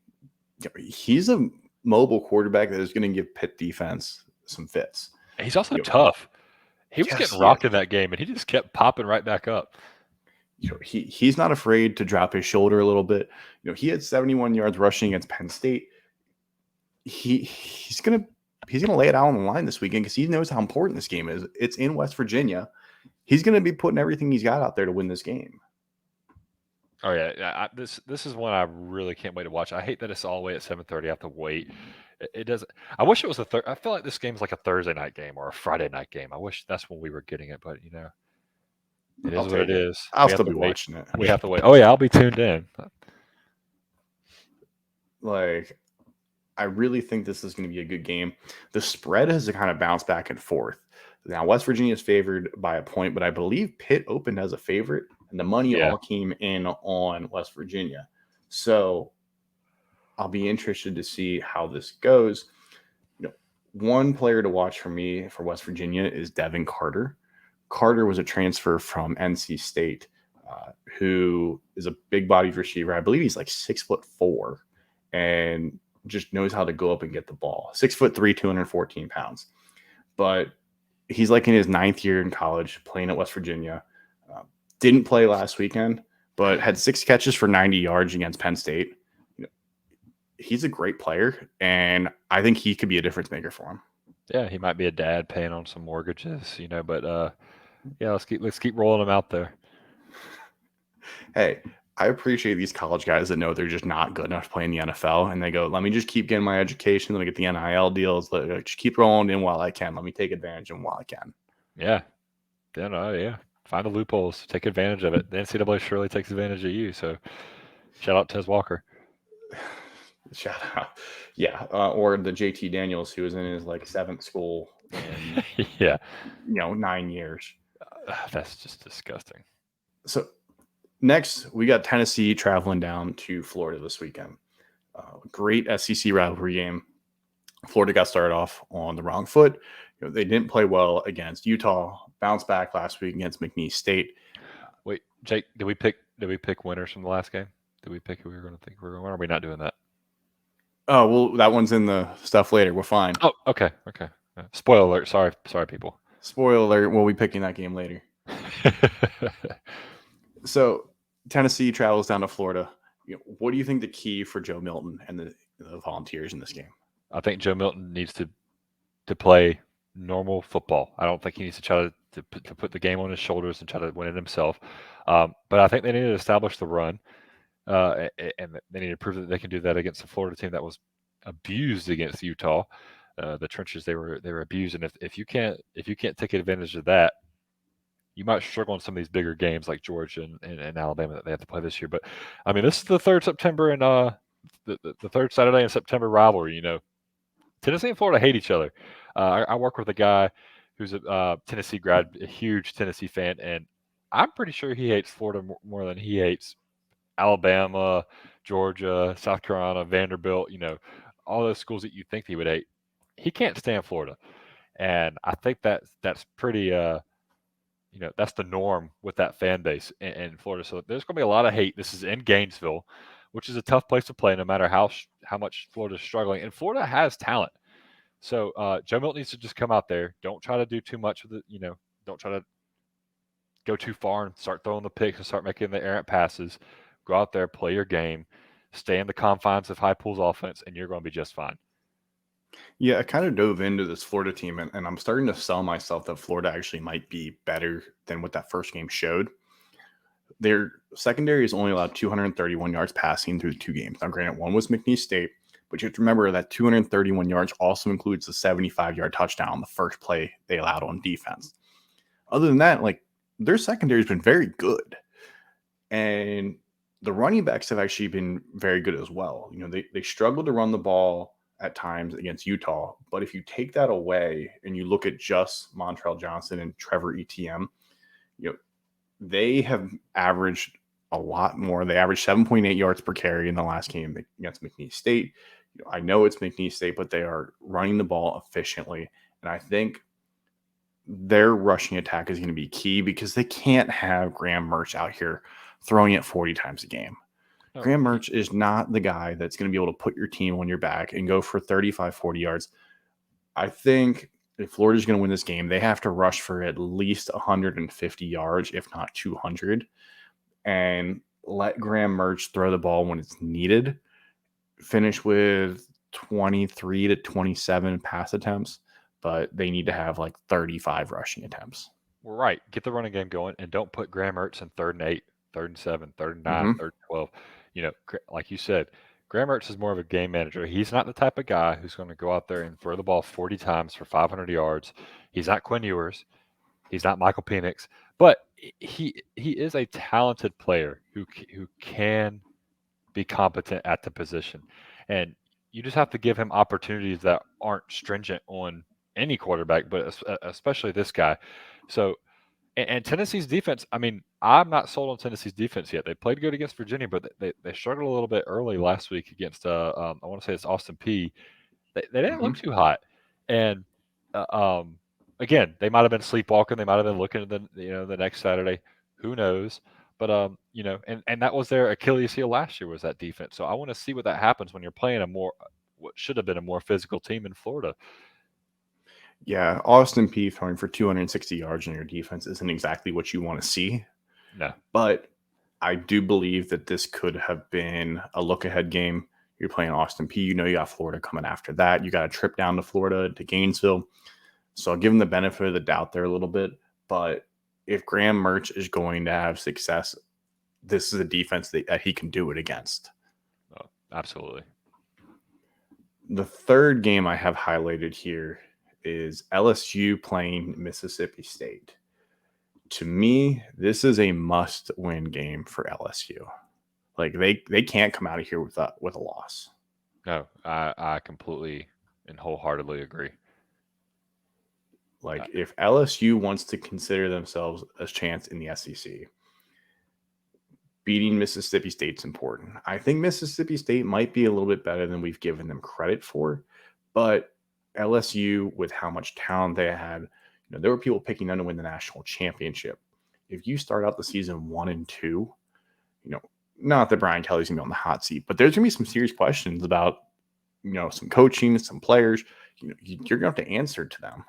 [SPEAKER 1] He's a mobile quarterback that is going to give Pitt defense some fits.
[SPEAKER 2] He's also tough. He was getting rocked in that game, and he just kept popping right back up.
[SPEAKER 1] He's not afraid to drop his shoulder a little bit. He had 71 yards rushing against Penn State. He's gonna lay it out on the line this weekend because he knows how important this game is. It's in West Virginia. He's gonna be putting everything he's got out there to win this game.
[SPEAKER 2] Oh yeah, this is one I really can't wait to watch. I hate that it's all the way at 7:30. I have to wait. It doesn't. I wish it was I feel like this game's like a Thursday night game or a Friday night game. I wish that's when we were getting it, but it
[SPEAKER 1] I'll
[SPEAKER 2] is what it
[SPEAKER 1] take it.
[SPEAKER 2] is.
[SPEAKER 1] I'll
[SPEAKER 2] We have
[SPEAKER 1] still
[SPEAKER 2] to
[SPEAKER 1] be
[SPEAKER 2] wait.
[SPEAKER 1] watching it.
[SPEAKER 2] We have to wait. Oh yeah, I'll be tuned in.
[SPEAKER 1] Like, I really think this is going to be a good game. The spread has to kind of bounce back and forth. Now, West Virginia is favored by a point, but I believe Pitt opened as a favorite, and the money
[SPEAKER 2] Yeah.
[SPEAKER 1] all came in on West Virginia. So I'll be interested to see how this goes. One player to watch for me for West Virginia is Devin Carter. Carter was a transfer from NC State, who is a big-bodied receiver. I believe he's like 6'4", and just knows how to go up and get the ball. 6'3", 214 pounds. But he's like in his 9th year in college, playing at West Virginia. Didn't play last weekend, but had 6 catches for 90 yards against Penn State. He's a great player, and I think he could be a difference maker for him.
[SPEAKER 2] Yeah, he might be a dad paying on some mortgages, but yeah, let's keep rolling him out there.
[SPEAKER 1] Hey, I appreciate these college guys that know they're just not good enough to play in the NFL, and they go, let me just keep getting my education, let me get the NIL deals, let me just keep rolling in while I can. Let me take advantage of them while I can.
[SPEAKER 2] Yeah. Yeah. Find the loopholes, take advantage of it. The NCAA surely takes advantage of you, so shout out to Tez Walker.
[SPEAKER 1] Shout out. Yeah. Or the JT Daniels, who was in his like 7th school in,
[SPEAKER 2] yeah.
[SPEAKER 1] 9 years.
[SPEAKER 2] That's just disgusting.
[SPEAKER 1] So next, we got Tennessee traveling down to Florida this weekend. Great SEC rivalry game. Florida got started off on the wrong foot. They didn't play well against Utah. Bounced back last week against McNeese State.
[SPEAKER 2] Wait, Jake, did we pick winners from the last game? Did we pick who we were going to think we were going? Or are we not doing that?
[SPEAKER 1] Oh, well, that one's in the stuff later. We're fine.
[SPEAKER 2] Oh, okay. Spoiler alert. Sorry, people.
[SPEAKER 1] Spoiler alert. We'll be picking that game later. So Tennessee travels down to Florida. What do you think the key for Joe Milton and the Volunteers in this game?
[SPEAKER 2] I think Joe Milton needs to play normal football. I don't think he needs to try to put the game on his shoulders and try to win it himself. But I think they need to establish the run, and they need to prove that they can do that against the Florida team that was abused against Utah. The trenches they were abused, and if you can't take advantage of that, you might struggle in some of these bigger games like Georgia and Alabama that they have to play this year. But I mean, this is the 3rd September and the 3rd Saturday in September rivalry. Tennessee and Florida hate each other. I work with a guy who's a Tennessee grad, a huge Tennessee fan, and I'm pretty sure he hates Florida more than he hates Alabama, Georgia, South Carolina, Vanderbilt. All those schools that you think he would hate. He can't stand Florida, and I think that's pretty. That's the norm with that fan base in Florida. So there's going to be a lot of hate. This is in Gainesville, which is a tough place to play, no matter how much Florida's struggling. And Florida has talent. So Joe Milton needs to just come out there. Don't try to do too much with it. Don't try to go too far and start throwing the picks and start making the errant passes. Go out there, play your game, stay in the confines of Heupel's offense, and you're going to be just fine.
[SPEAKER 1] Yeah, I kind of dove into this Florida team, and I'm starting to sell myself that Florida actually might be better than what that first game showed. Their secondary is only allowed 231 yards passing through the 2 games. Now, granted, one was McNeese State, but you have to remember that 231 yards also includes the 75-yard touchdown on the first play they allowed on defense. Other than that, their secondary has been very good. And the running backs have actually been very good as well. They struggled to run the ball at times against Utah, but if you take that away and you look at just Montrell Johnson and Trevor Etienne, they have averaged a lot more. They averaged 7.8 yards per carry in the last game against McNeese State. I know it's McNeese State, but they are running the ball efficiently, and I think their rushing attack is going to be key because they can't have Graham Mertz out here throwing it 40 times a game. Oh, Graham Mertz is not the guy that's going to be able to put your team on your back and go for 35, 40 yards. I think if Florida's going to win this game, they have to rush for at least 150 yards, if not 200, and let Graham Mertz throw the ball when it's needed. Finish with 23 to 27 pass attempts, but they need to have 35 rushing attempts.
[SPEAKER 2] Right. Get the running game going, and don't put Graham Mertz in 3rd and 8, 3rd and 7, 3rd and 9, 3rd and 12. Like you said, Graham Mertz is more of a game manager. He's not the type of guy who's going to go out there and throw the ball 40 times for 500 yards. He's not Quinn Ewers. He's not Michael Penix, but he is a talented player who can be competent at the position, and you just have to give him opportunities that aren't stringent on any quarterback, but especially this guy. So, and Tennessee's defense. I mean, I'm not sold on Tennessee's defense yet. They played good against Virginia, but they struggled a little bit early last week against I want to say it's Austin P. They didn't look too hot, and uh, um, again, they might have been sleepwalking. They might have been looking at the next Saturday. Who knows? But and that was their Achilles heel last year was that defense. So I want to see what that happens when you're playing what should have been a more physical team in Florida.
[SPEAKER 1] Yeah, Austin P throwing for 260 yards in your defense isn't exactly what you want to see.
[SPEAKER 2] No,
[SPEAKER 1] but I do believe that this could have been a look-ahead game. You're playing Austin P. You got Florida coming after that. You got a trip down to Florida, to Gainesville. So I'll give him the benefit of the doubt there a little bit. But if Graham Mertz is going to have success, this is a defense that he can do it against.
[SPEAKER 2] oh, absolutely.
[SPEAKER 1] The third game I have highlighted here is LSU playing Mississippi State. To me, this is a must-win game for LSU. Like they can't come out of here with a loss.
[SPEAKER 2] No, I completely and wholeheartedly agree.
[SPEAKER 1] Like if LSU wants to consider themselves a chance in the SEC, beating Mississippi State's important. I think Mississippi State might be a little bit better than we've given them credit for, but LSU, with how much talent they had, there were people picking them to win the national championship. If you start out the season 1-2, not that Brian Kelly's gonna be on the hot seat, but there's gonna be some serious questions about, some coaching, some players. You're gonna have to answer to them.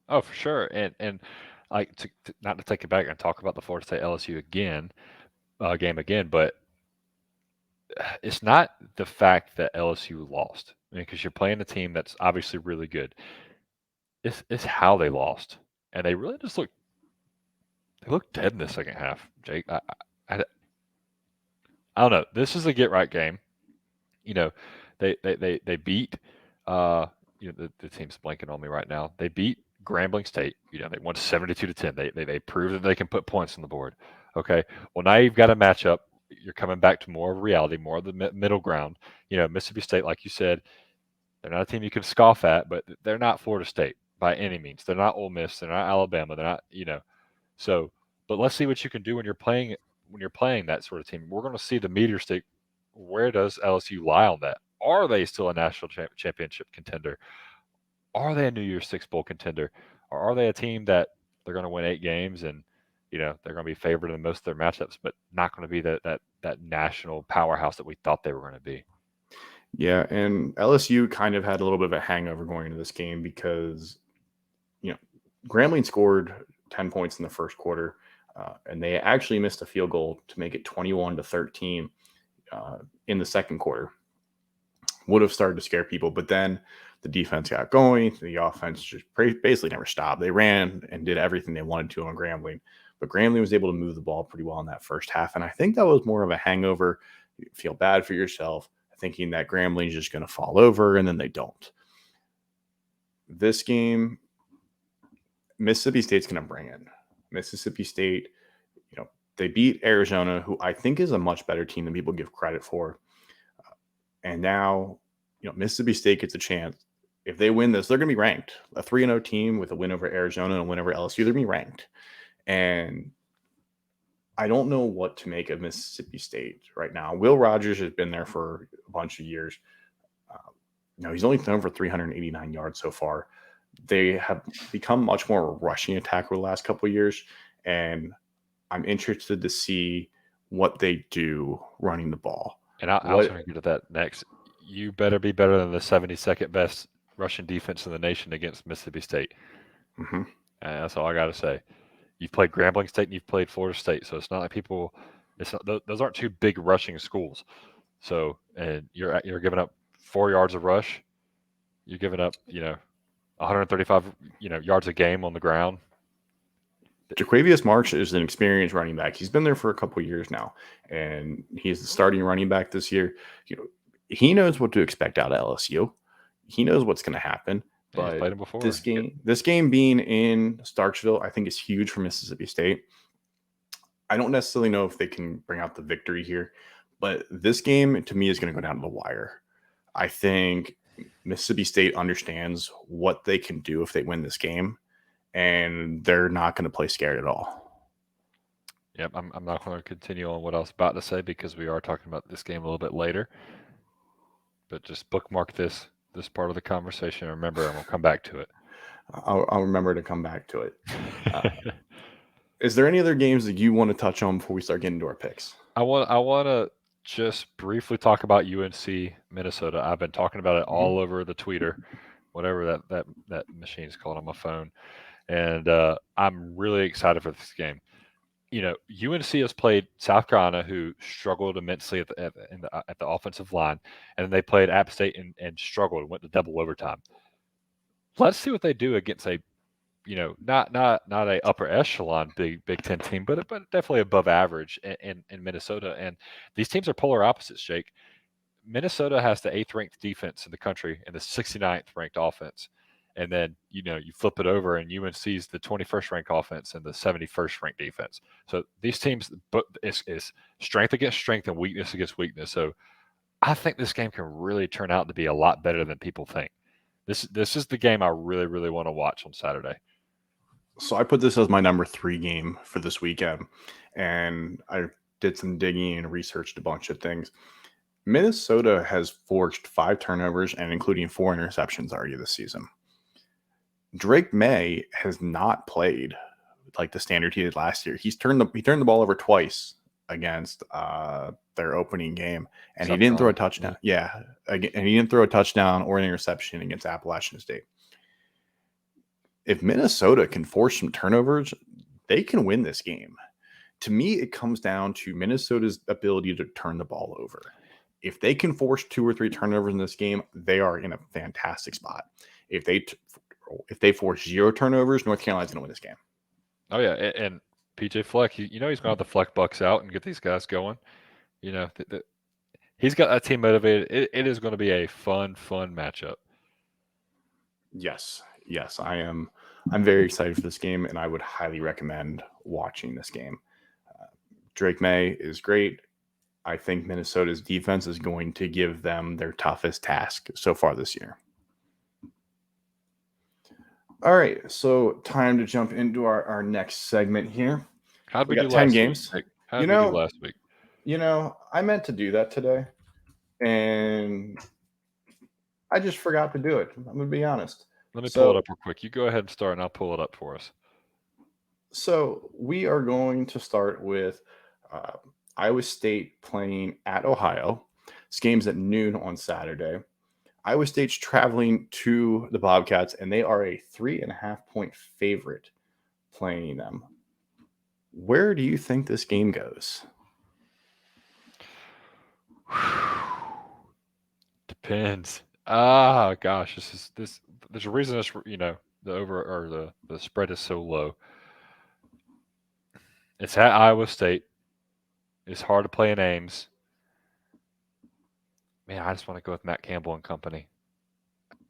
[SPEAKER 2] Oh, for sure. And like not to take it back and talk about the Florida State LSU game again, but it's not the fact that LSU lost. I mean, because you're playing a team that's obviously really good. It's how they lost, and they really just look dead in the second half. Jake, I don't know. This is a get right game. They beat the team's blanking on me right now. They beat Grambling State. They won 72-10. They proved that they can put points on the board. Okay. Well, now you've got a matchup. You're coming back to more of reality, more of the middle ground. Mississippi State, like you said, they're not a team you can scoff at, but they're not Florida State by any means. They're not Ole Miss. They're not Alabama. They're not, So, but let's see what you can do when you're playing that sort of team. We're going to see the meteor stick. Where does LSU lie on that? Are they still a national championship contender? Are they a New Year's Six Bowl contender? Or are they a team that they're going to win 8 games and they're going to be favored in most of their matchups, but not going to be that national powerhouse that we thought they were going to be?
[SPEAKER 1] Yeah, and LSU kind of had a little bit of a hangover going into this game because, Grambling scored 10 points in the first quarter, and they actually missed a field goal to make it 21-13 in the second quarter. Would have started to scare people, but then the defense got going. The offense just basically never stopped. They ran and did everything they wanted to on Grambling, but Grambling was able to move the ball pretty well in that first half, and I think that was more of a hangover. You feel bad for yourself, thinking that Grambling is just going to fall over, and then they don't. This game, Mississippi State's going to bring in. Mississippi State, they beat Arizona, who I think is a much better team than people give credit for. And now, Mississippi State gets a chance. If they win this, they're going to be ranked. A 3-0 team with a win over Arizona and a win over LSU, they're going to be ranked. And I don't know what to make of Mississippi State right now. Will Rogers has been there for a bunch of years. He's only thrown for 389 yards so far. They have become much more a rushing attack over the last couple of years, and I'm interested to see what they do running the ball.
[SPEAKER 2] And I was going to get to that next. You better be better than the 72nd best rushing defense in the nation against Mississippi State.
[SPEAKER 1] Mm-hmm.
[SPEAKER 2] And that's all I got to say. You've played Grambling State and you've played Florida State, so it's not like those aren't two big rushing schools. So, and you're giving up 4 yards of rush. You're giving up 135 yards a game on the ground.
[SPEAKER 1] Jaquavius Marsh is an experienced running back. He's been there for a couple of years now, and he's the starting running back this year. he knows what to expect out of LSU. He knows what's going to happen.
[SPEAKER 2] Yeah, he's
[SPEAKER 1] But
[SPEAKER 2] played him before.
[SPEAKER 1] this game being in Starkville, I think is huge for Mississippi State. I don't necessarily know if they can bring out the victory here, but this game to me is going to go down to the wire. I think Mississippi State understands what they can do if they win this game, and they're not going to play scared at all.
[SPEAKER 2] Yep, I'm not going to continue on what I was about to say because we are talking about this game a little bit later. But just bookmark this part of the conversation. Remember, and we'll come back to it.
[SPEAKER 1] I'll remember to come back to it. Is there any other games that you want to touch on before we start getting into our picks?
[SPEAKER 2] I want to just briefly talk about UNC Minnesota. I've been talking about it all over the Twitter, whatever that machine is called on my phone, and I'm really excited for this game. You know, UNC has played South Carolina, who struggled immensely at the offensive line, and then they played App State and struggled and went to double overtime. Let's see what they do against a, not a upper echelon Big Ten team, but definitely above average in Minnesota. And these teams are polar opposites, Jake. Minnesota has the 8th ranked defense in the country and the 69th ranked offense. And then, you flip it over and UNC's the 21st ranked offense and the 71st ranked defense. So these teams is strength against strength and weakness against weakness. So I think this game can really turn out to be a lot better than people think. This is the game I really, really want to watch on Saturday.
[SPEAKER 1] So I put this as my number 3 game for this weekend, and I did some digging and researched a bunch of things. Minnesota has forced 5 turnovers and including 4 interceptions already this season. Drake May has not played like the standard he did last year. He turned the ball over twice against their opening game, and he didn't throw a touchdown. Yeah, and he didn't throw a touchdown or an interception against Appalachian State. If Minnesota can force some turnovers, they can win this game. To me, it comes down to Minnesota's ability to turn the ball over. If they can force 2 or 3 turnovers in this game, they are in a fantastic spot. If they force 0 turnovers, North Carolina's going to win this game.
[SPEAKER 2] Oh yeah, and PJ Fleck, he's going to have the Fleck Bucks out and get these guys going. He's got that team motivated. It is going to be a fun matchup.
[SPEAKER 1] Yes, I am. I'm very excited for this game, and I would highly recommend watching this game. Drake May is great. I think Minnesota's defense is going to give them their toughest task so far this year. All right, so time to jump into our next segment here.
[SPEAKER 2] How did we do
[SPEAKER 1] 10 games.
[SPEAKER 2] How did we do last week?
[SPEAKER 1] I meant to do that today, and I just forgot to do it. I'm going to be honest.
[SPEAKER 2] Let me pull it up real quick. You go ahead and start, and I'll pull it up for us.
[SPEAKER 1] So we are going to start with Iowa State playing at Ohio. This game's at noon on Saturday. Iowa State's traveling to the Bobcats, and they are a 3.5-point favorite playing them. Where do you think this game goes?
[SPEAKER 2] Depends. Gosh, this. There's a reason this, the over or the spread is so low. It's at Iowa State. It's hard to play in Ames. Man, I just want to go with Matt Campbell and company.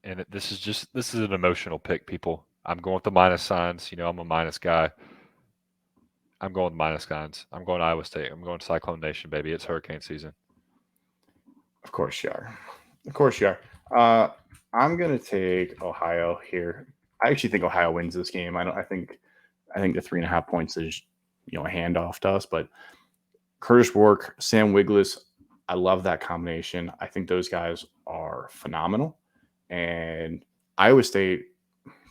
[SPEAKER 2] And this is an emotional pick, people. I'm going with the minus signs. I'm a minus guy. I'm going with minus signs. I'm going Iowa State. I'm going Cyclone Nation, baby. It's hurricane season.
[SPEAKER 1] Of course you are. I'm going to take Ohio here. I actually think Ohio wins this game. I think the 3.5 points is, a handoff to us, but Curtis Rourke, Sam Wiglusz, I love that combination. I think those guys are phenomenal. And Iowa State,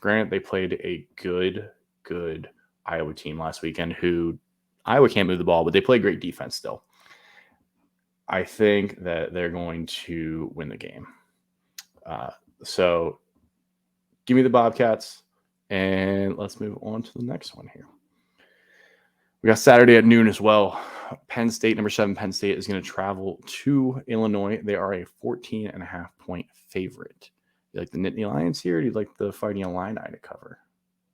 [SPEAKER 1] granted, they played a good Iowa team last weekend who Iowa can't move the ball, but they play great defense still. I think that they're going to win the game. So give me the Bobcats, and let's move on to the next one here. We got Saturday at noon as well. Penn State, number 7, Penn State is going to travel to Illinois. They are a 14.5-point favorite. You like the Nittany Lions here, or do you like the Fighting Illini to cover?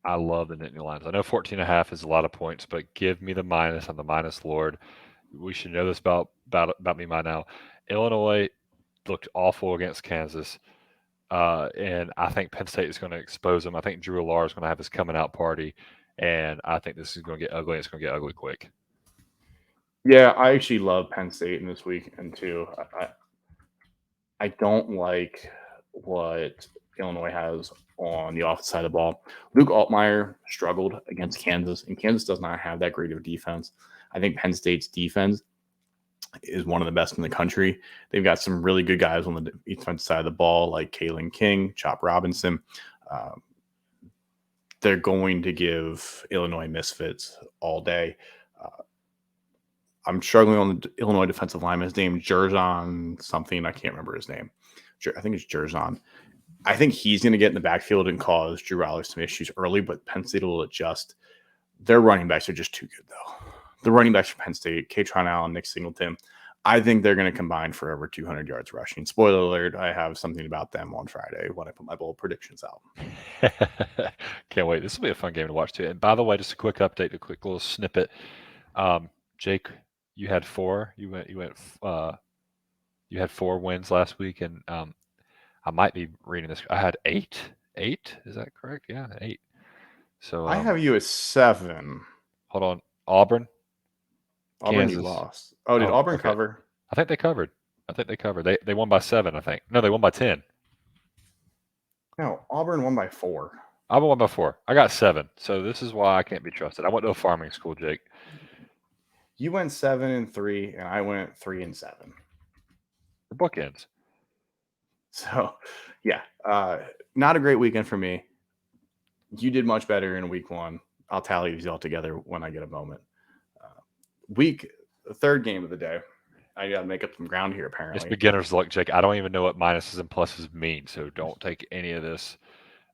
[SPEAKER 2] I love the Nittany Lions. I know 14.5 is a lot of points, but give me the minus. I'm the minus lord. We should know this about me by now. Illinois, looked awful against Kansas. And I think Penn State is going to expose them. I think Drew Allar is going to have his coming out party, and I think this is going to get ugly. It's going to get ugly quick.
[SPEAKER 1] Yeah, I actually love Penn State in this weekend too. I don't like what Illinois has on the offensive side of the ball. Luke Altmaier struggled against Kansas, and Kansas does not have that great of a defense. I think Penn State's defense is one of the best in the country. They've got some really good guys on the defensive side of the ball, like Kalen King, Chop Robinson. They're going to give Illinois misfits all day. I'm struggling on the Illinois defensive lineman. His name Jerzon something. I can't remember his name. I think it's Jerzon. I think he's going to get in the backfield and cause Drew Allar some issues early, but Penn State will adjust. Their running backs are just too good, though. The running backs for Penn State, Katron Allen, Nick Singleton, I think they're going to combine for over 200 yards rushing. Spoiler alert, I have something about them on Friday when I put my bold predictions out.
[SPEAKER 2] Can't wait. This will be a fun game to watch, too. And by the way, just a quick update, a quick little snippet. Jake, you had 4. You had 4 wins last week, and I might be reading this. I had 8. 8? Is that correct? Yeah, 8. So
[SPEAKER 1] I have you at 7.
[SPEAKER 2] Hold on. Auburn,
[SPEAKER 1] Kansas. You lost. Oh, did Auburn cover?
[SPEAKER 2] I think they covered. They won by 7, I think. No, they won by 10.
[SPEAKER 1] No, Auburn won by 4.
[SPEAKER 2] Auburn won by 4. I got 7. So this is why I can't be trusted. I went to a farming school, Jake.
[SPEAKER 1] You went 7-3, and I went 3-7.
[SPEAKER 2] The bookends.
[SPEAKER 1] So, yeah, not a great weekend for me. You did much better in week 1. I'll tally these all together when I get a moment. The third game of the day. I got to make up some ground here, apparently.
[SPEAKER 2] It's beginner's luck, Jake. I don't even know what minuses and pluses mean, so don't take any of this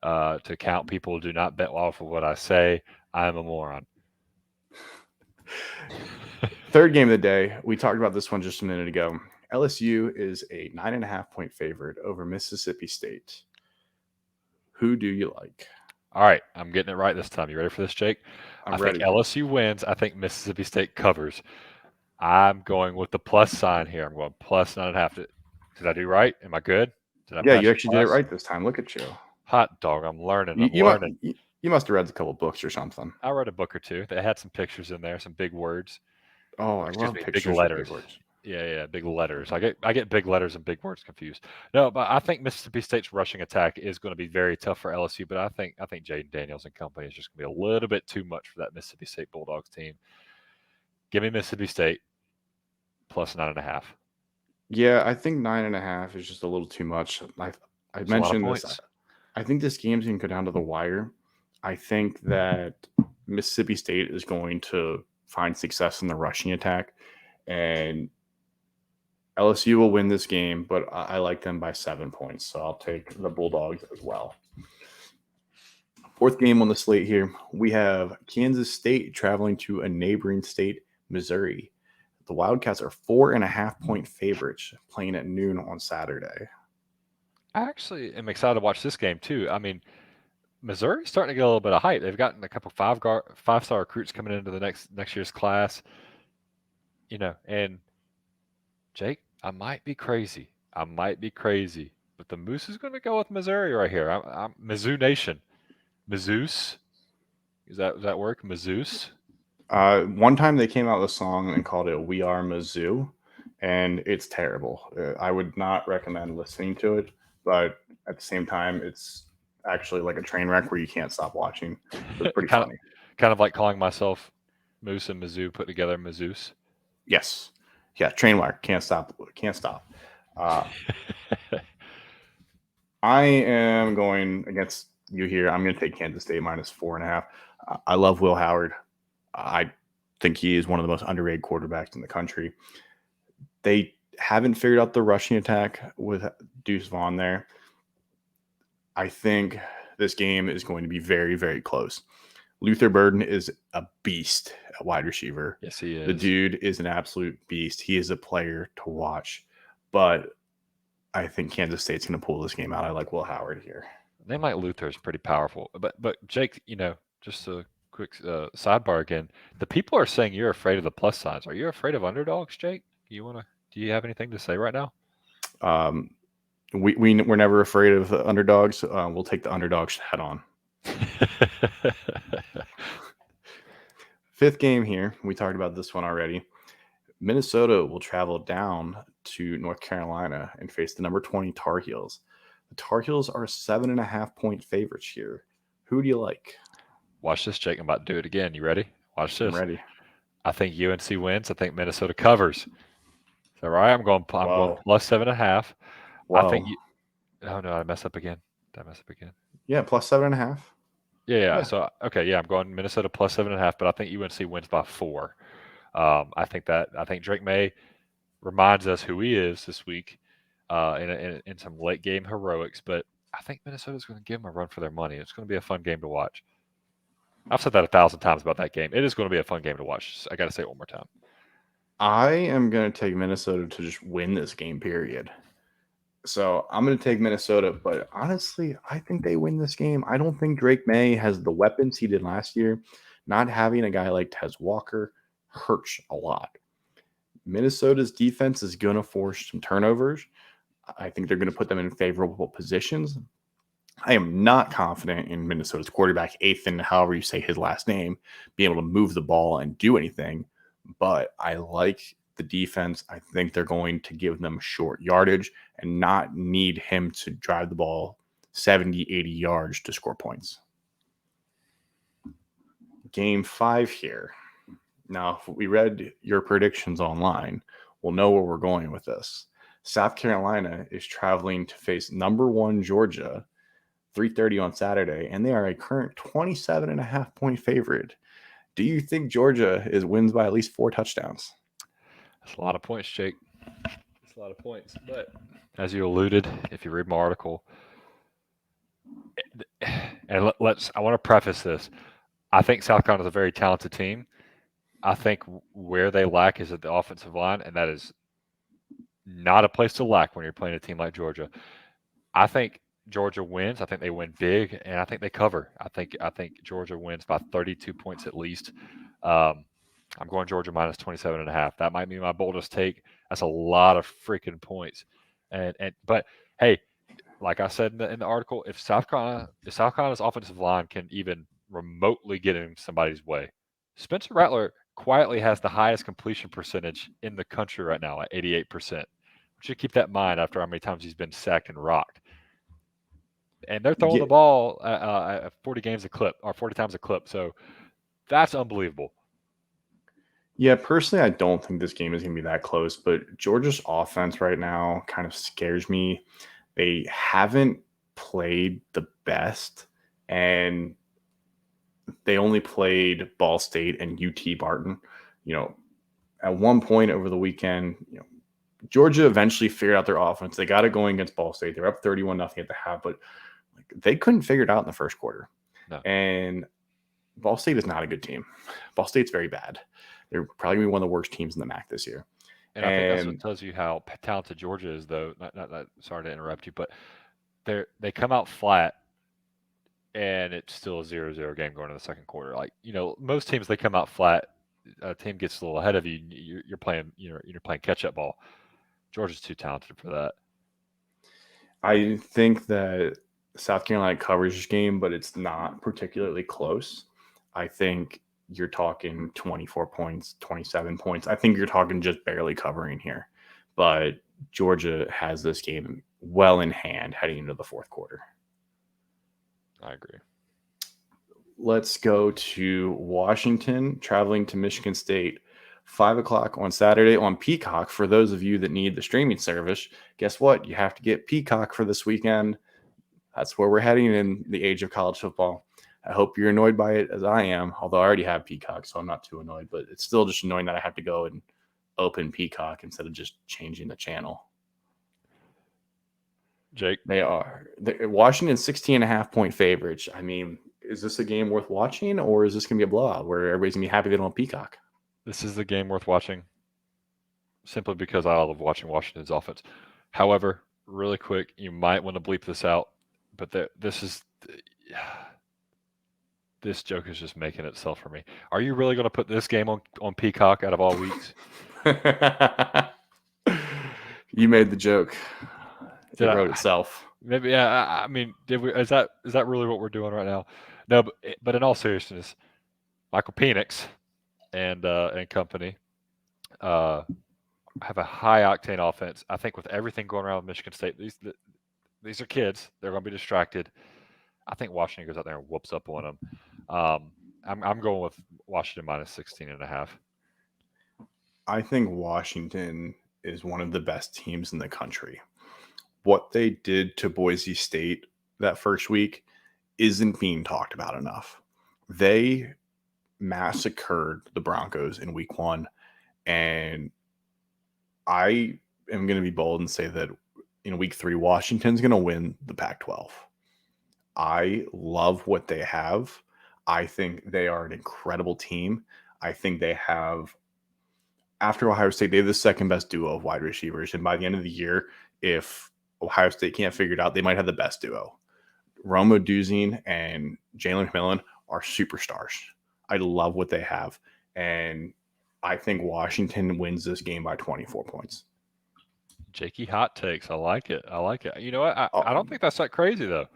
[SPEAKER 2] to count. People do not bet off of what I say. I am a moron.
[SPEAKER 1] Third game of the day. We talked about this one just a minute ago. LSU is a 9.5-point favorite over Mississippi State. Who do you like?
[SPEAKER 2] All right, I'm getting it right this time. You ready for this, Jake?
[SPEAKER 1] I'm ready.
[SPEAKER 2] I think LSU wins. I think Mississippi State covers. I'm going with the plus sign here. I'm going plus 9.5. Did I do right? Am I good?
[SPEAKER 1] Yeah, you actually did it right this time. Look at you.
[SPEAKER 2] Hot dog. I'm learning.
[SPEAKER 1] You must have read a couple books or something.
[SPEAKER 2] I read a book or two. They had some pictures in there, some big words.
[SPEAKER 1] Oh, I love pictures.
[SPEAKER 2] Big letters. Yeah, big letters. I get big letters and big words confused. No, but I think Mississippi State's rushing attack is going to be very tough for LSU. But I think Jaden Daniels and company is just going to be a little bit too much for that Mississippi State Bulldogs team. Give me Mississippi State plus 9.5.
[SPEAKER 1] Yeah, I think 9.5 is just a little too much. I mentioned this. I think this game's going to go down to the wire. I think that Mississippi State is going to find success in the rushing attack, and LSU will win this game, but I like them by 7 points, so I'll take the Bulldogs as well. Fourth game on the slate here, we have Kansas State traveling to a neighboring state, Missouri. The Wildcats are 4.5-point favorites playing at noon on Saturday.
[SPEAKER 2] I actually am excited to watch this game too. I mean, Missouri's starting to get a little bit of hype. They've gotten a couple five-star recruits coming into the next year's class. And Jake, I might be crazy, but the Moose is going to go with Missouri right here. I'm Mizzou Nation. Mizzou's? Does that work? Mizzou's?
[SPEAKER 1] One time they came out with a song and called it "We Are Mizzou," and it's terrible. I would not recommend listening to it, but at the same time, it's actually like a train wreck where you can't stop watching. It's pretty funny.
[SPEAKER 2] Kind of like calling myself Moose and Mizzou put together, Mizzou's.
[SPEAKER 1] Yes. Yeah, train wreck. Can't stop. I am going against you here. I'm going to take Kansas State minus 4.5. I love Will Howard. I think he is one of the most underrated quarterbacks in the country. They haven't figured out the rushing attack with Deuce Vaughn there. I think this game is going to be very, very close. Luther Burden is a beast at wide receiver.
[SPEAKER 2] Yes, he is.
[SPEAKER 1] The dude is an absolute beast. He is a player to watch. But I think Kansas State's going to pull this game out. I like Will Howard here.
[SPEAKER 2] They might. Luther is pretty powerful. But Jake, just a quick sidebar again. The people are saying you're afraid of the plus signs. Are you afraid of underdogs, Jake? Do you have anything to say right now?
[SPEAKER 1] Um, we're never afraid of underdogs. We'll take the underdogs head on. Fifth game here. We talked about this one already. Minnesota will travel down to North Carolina and face the number 20 Tar Heels. The Tar Heels are 7.5-point favorites here. Who do you like?
[SPEAKER 2] Watch this, Jake. I'm about to do it again. You ready? Watch
[SPEAKER 1] I'm
[SPEAKER 2] this.
[SPEAKER 1] ready.
[SPEAKER 2] I think UNC wins. I think Minnesota covers. Is that right? I'm going
[SPEAKER 1] Whoa.
[SPEAKER 2] plus 7.5. I
[SPEAKER 1] Whoa.
[SPEAKER 2] think you. Oh no, I messed up again. Did I mess up again?
[SPEAKER 1] Yeah, plus 7.5.
[SPEAKER 2] Yeah.
[SPEAKER 1] Yeah.
[SPEAKER 2] So okay, yeah, I'm going Minnesota plus 7.5, but I think UNC wins by 4. I think Drake May reminds us who he is this week in some late game heroics, but I think Minnesota's going to give them a run for their money. It's going to be a fun game to watch. I've said that 1,000 times about that game. It is going to be a fun game to watch. I got to say it one more time.
[SPEAKER 1] I am going to take Minnesota to just win this game, period. So I'm going to take Minnesota, but honestly, I think they win this game. I don't think Drake May has the weapons he did last year. Not having a guy like Tez Walker hurts a lot. Minnesota's defense is going to force some turnovers. I think they're going to put them in favorable positions. I am not confident in Minnesota's quarterback, Ethan, however you say his last name, being able to move the ball and do anything. But I like the defense. I think they're going to give them short yardage and not need him to drive the ball 70, 80 yards to score points. Game 5 here. Now, if we read your predictions online, we'll know where we're going with this. South Carolina is traveling to face number 1 Georgia, 3:30 on Saturday, and they are a current 27.5-point favorite. Do you think Georgia wins by at least 4 touchdowns?
[SPEAKER 2] That's a lot of points, Jake. That's a lot of points. But as you alluded, if you read my article, and I want to preface this. I think South Carolina is a very talented team. I think where they lack is at the offensive line, and that is not a place to lack when you're playing a team like Georgia. I think Georgia wins. I think they win big, and I think they cover. I think Georgia wins by 32 points at least. I'm going Georgia minus 27.5. That might be my boldest take. That's a lot of freaking points. But hey, like I said in the article, if South Carolina's offensive line can even remotely get in somebody's way, Spencer Rattler quietly has the highest completion percentage in the country right now at 88%. We should keep that in mind after how many times he's been sacked and rocked. And they're throwing the ball 40 games a clip or 40 times a clip. So that's unbelievable.
[SPEAKER 1] Yeah, personally, I don't think this game is going to be that close, but Georgia's offense right now kind of scares me. They haven't played the best, and they only played Ball State and UT Barton. At one point over the weekend, Georgia eventually figured out their offense. They got it going against Ball State. They were up 31-0 at the half, but they couldn't figure it out in the first quarter.
[SPEAKER 2] No.
[SPEAKER 1] And Ball State is not a good team. Ball State's very bad. They're probably going to be one of the worst teams in the MAC this year.
[SPEAKER 2] And I think that's what tells you how talented Georgia is, though. Not sorry to interrupt you, but they come out flat, and it's still a 0-0 game going into the second quarter. Like most teams, they come out flat. A team gets a little ahead of you. You're playing catch up ball. Georgia's too talented for that.
[SPEAKER 1] I think that South Carolina covers this game, but it's not particularly close. I think you're talking 24 points, 27 points. I think you're talking just barely covering here. But Georgia has this game well in hand heading into the fourth quarter.
[SPEAKER 2] I agree.
[SPEAKER 1] Let's go to Washington, traveling to Michigan State. 5 o'clock on Saturday on Peacock. For those of you that need the streaming service, guess what? You have to get Peacock for this weekend. That's where we're heading in the age of college football. I hope you're annoyed by it as I am, although I already have Peacock, so I'm not too annoyed. But it's still just annoying that I have to go and open Peacock instead of just changing the channel.
[SPEAKER 2] Jake?
[SPEAKER 1] Washington's 16.5-point favorites. I mean, is this a game worth watching, or is this going to be a blowout where everybody's going to be happy they don't have Peacock?
[SPEAKER 2] This is the game worth watching simply because I love watching Washington's offense. However, really quick, you might want to bleep this out, but this joke is just making itself for me. Are you really going to put this game on Peacock out of all weeks?
[SPEAKER 1] You made the joke. It
[SPEAKER 2] Did
[SPEAKER 1] wrote
[SPEAKER 2] I?
[SPEAKER 1] itself.
[SPEAKER 2] Maybe. Yeah. I mean, did we? Is that really what we're doing right now? No, but in all seriousness, Michael Penix and company have a high octane offense. I think with everything going around with Michigan State, these are kids. They're going to be distracted. I think Washington goes out there and whoops up on them. I'm going with Washington minus 16.5.
[SPEAKER 1] I think Washington is one of the best teams in the country. What they did to Boise State that first week isn't being talked about enough. They massacred the Broncos in week 1, and I am going to be bold and say that in week 3, Washington's going to win the Pac-12. I love what they have. I think they are an incredible team. I think they have, after Ohio State, they have the second best duo of wide receivers. And by the end of the year, if Ohio State can't figure it out, they might have the best duo. Rome Oduzine and Jalen McMillan are superstars. I love what they have. And I think Washington wins this game by 24 points.
[SPEAKER 2] Jakey hot takes. I like it. You know what? I don't think that's that crazy, though.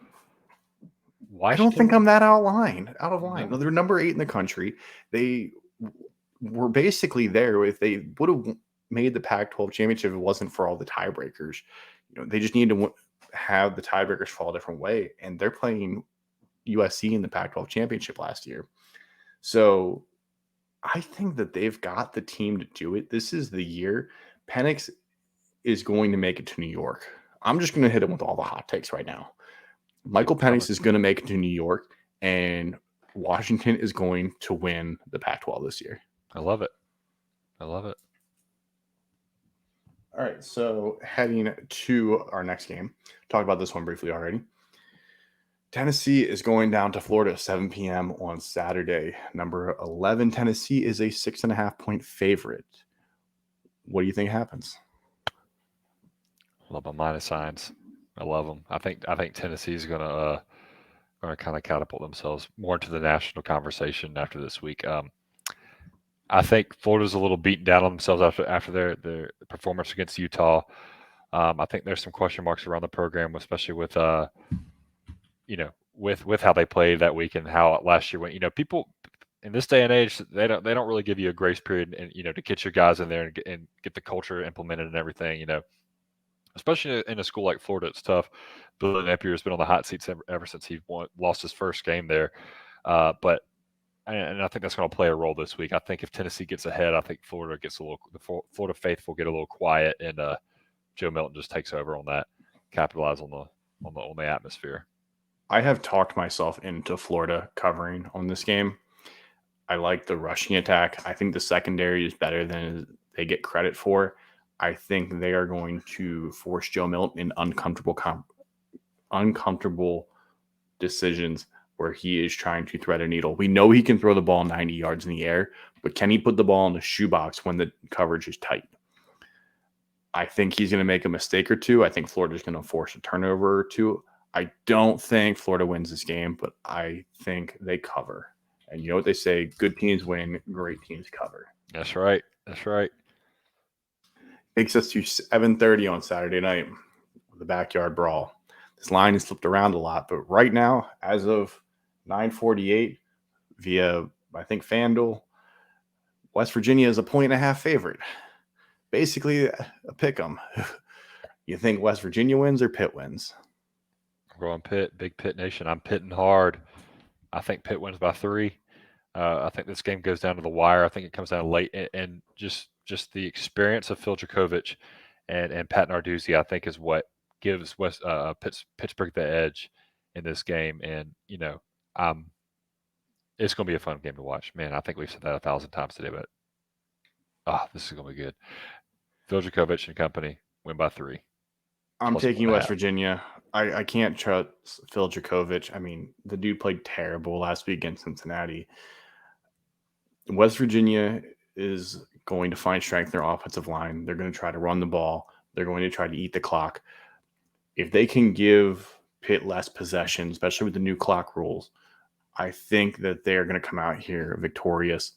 [SPEAKER 1] I don't think I'm that out of line. No. They're number 8 in the country. They were basically there. If they would have made the Pac-12 championship, if it wasn't for all the tiebreakers, they just need to have the tiebreakers fall a different way. And they're playing USC in the Pac-12 championship last year. So I think that they've got the team to do it. This is the year. Penix is going to make it to New York. I'm just going to hit him with all the hot takes right now. Michael Penix is going to make it to New York, and Washington is going to win the Pac-12 this year.
[SPEAKER 2] I love it.
[SPEAKER 1] All right, so heading to our next game, talked about this one briefly already. Tennessee is going down to Florida at 7 p.m. on Saturday. Number 11, Tennessee is a 6.5-point favorite. What do you think happens?
[SPEAKER 2] Love my minus signs. I love them. I think Tennessee is going to kind of catapult themselves more into the national conversation after this week. I think Florida's a little beaten down on themselves after their performance against Utah. I think there's some question marks around the program, especially with with how they played that week and how last year went. People in this day and age, they don't really give you a grace period and to get your guys in there and get the culture implemented and everything. Especially in a school like Florida, it's tough. Billy Napier has been on the hot seats ever since he lost his first game there. But I think that's going to play a role this week. I think if Tennessee gets ahead, I think Florida gets the Florida faithful get a little quiet, and Joe Milton just takes over on that, capitalize on the atmosphere.
[SPEAKER 1] I have talked myself into Florida covering on this game. I like the rushing attack. I think the secondary is better than they get credit for. I think they are going to force Joe Milton in uncomfortable decisions where he is trying to thread a needle. We know he can throw the ball 90 yards in the air, but can he put the ball in the shoebox when the coverage is tight? I think he's going to make a mistake or two. I think Florida's going to force a turnover or two. I don't think Florida wins this game, but I think they cover. And you know what they say, good teams win, great teams cover.
[SPEAKER 2] That's right.
[SPEAKER 1] Takes us to 7:30 on Saturday night, the Backyard Brawl. This line has flipped around a lot, but right now, as of 9:48, via, I think, FanDuel, West Virginia is a 1.5-point favorite. Basically, a pick 'em. You think West Virginia wins or Pitt wins?
[SPEAKER 2] I'm going Pitt, big Pitt Nation. I'm pitting hard. I think Pitt wins by 3. I think this game goes down to the wire. I think it comes down late, and just the experience of Phil Dracovic and Pat Narduzzi, I think, is what gives Pittsburgh the edge in this game. And it's going to be a fun game to watch. Man, I think we've said that 1,000 times today, but this is going to be good. Phil Dracovic and company win by 3.
[SPEAKER 1] I'm taking West Virginia. I can't trust Phil Dracovic. I mean, the dude played terrible last week against Cincinnati. West Virginia is going to find strength in their offensive line. They're going to try to run the ball. They're going to try to eat the clock. If they can give Pitt less possession, especially with the new clock rules, I think that they're going to come out here victorious.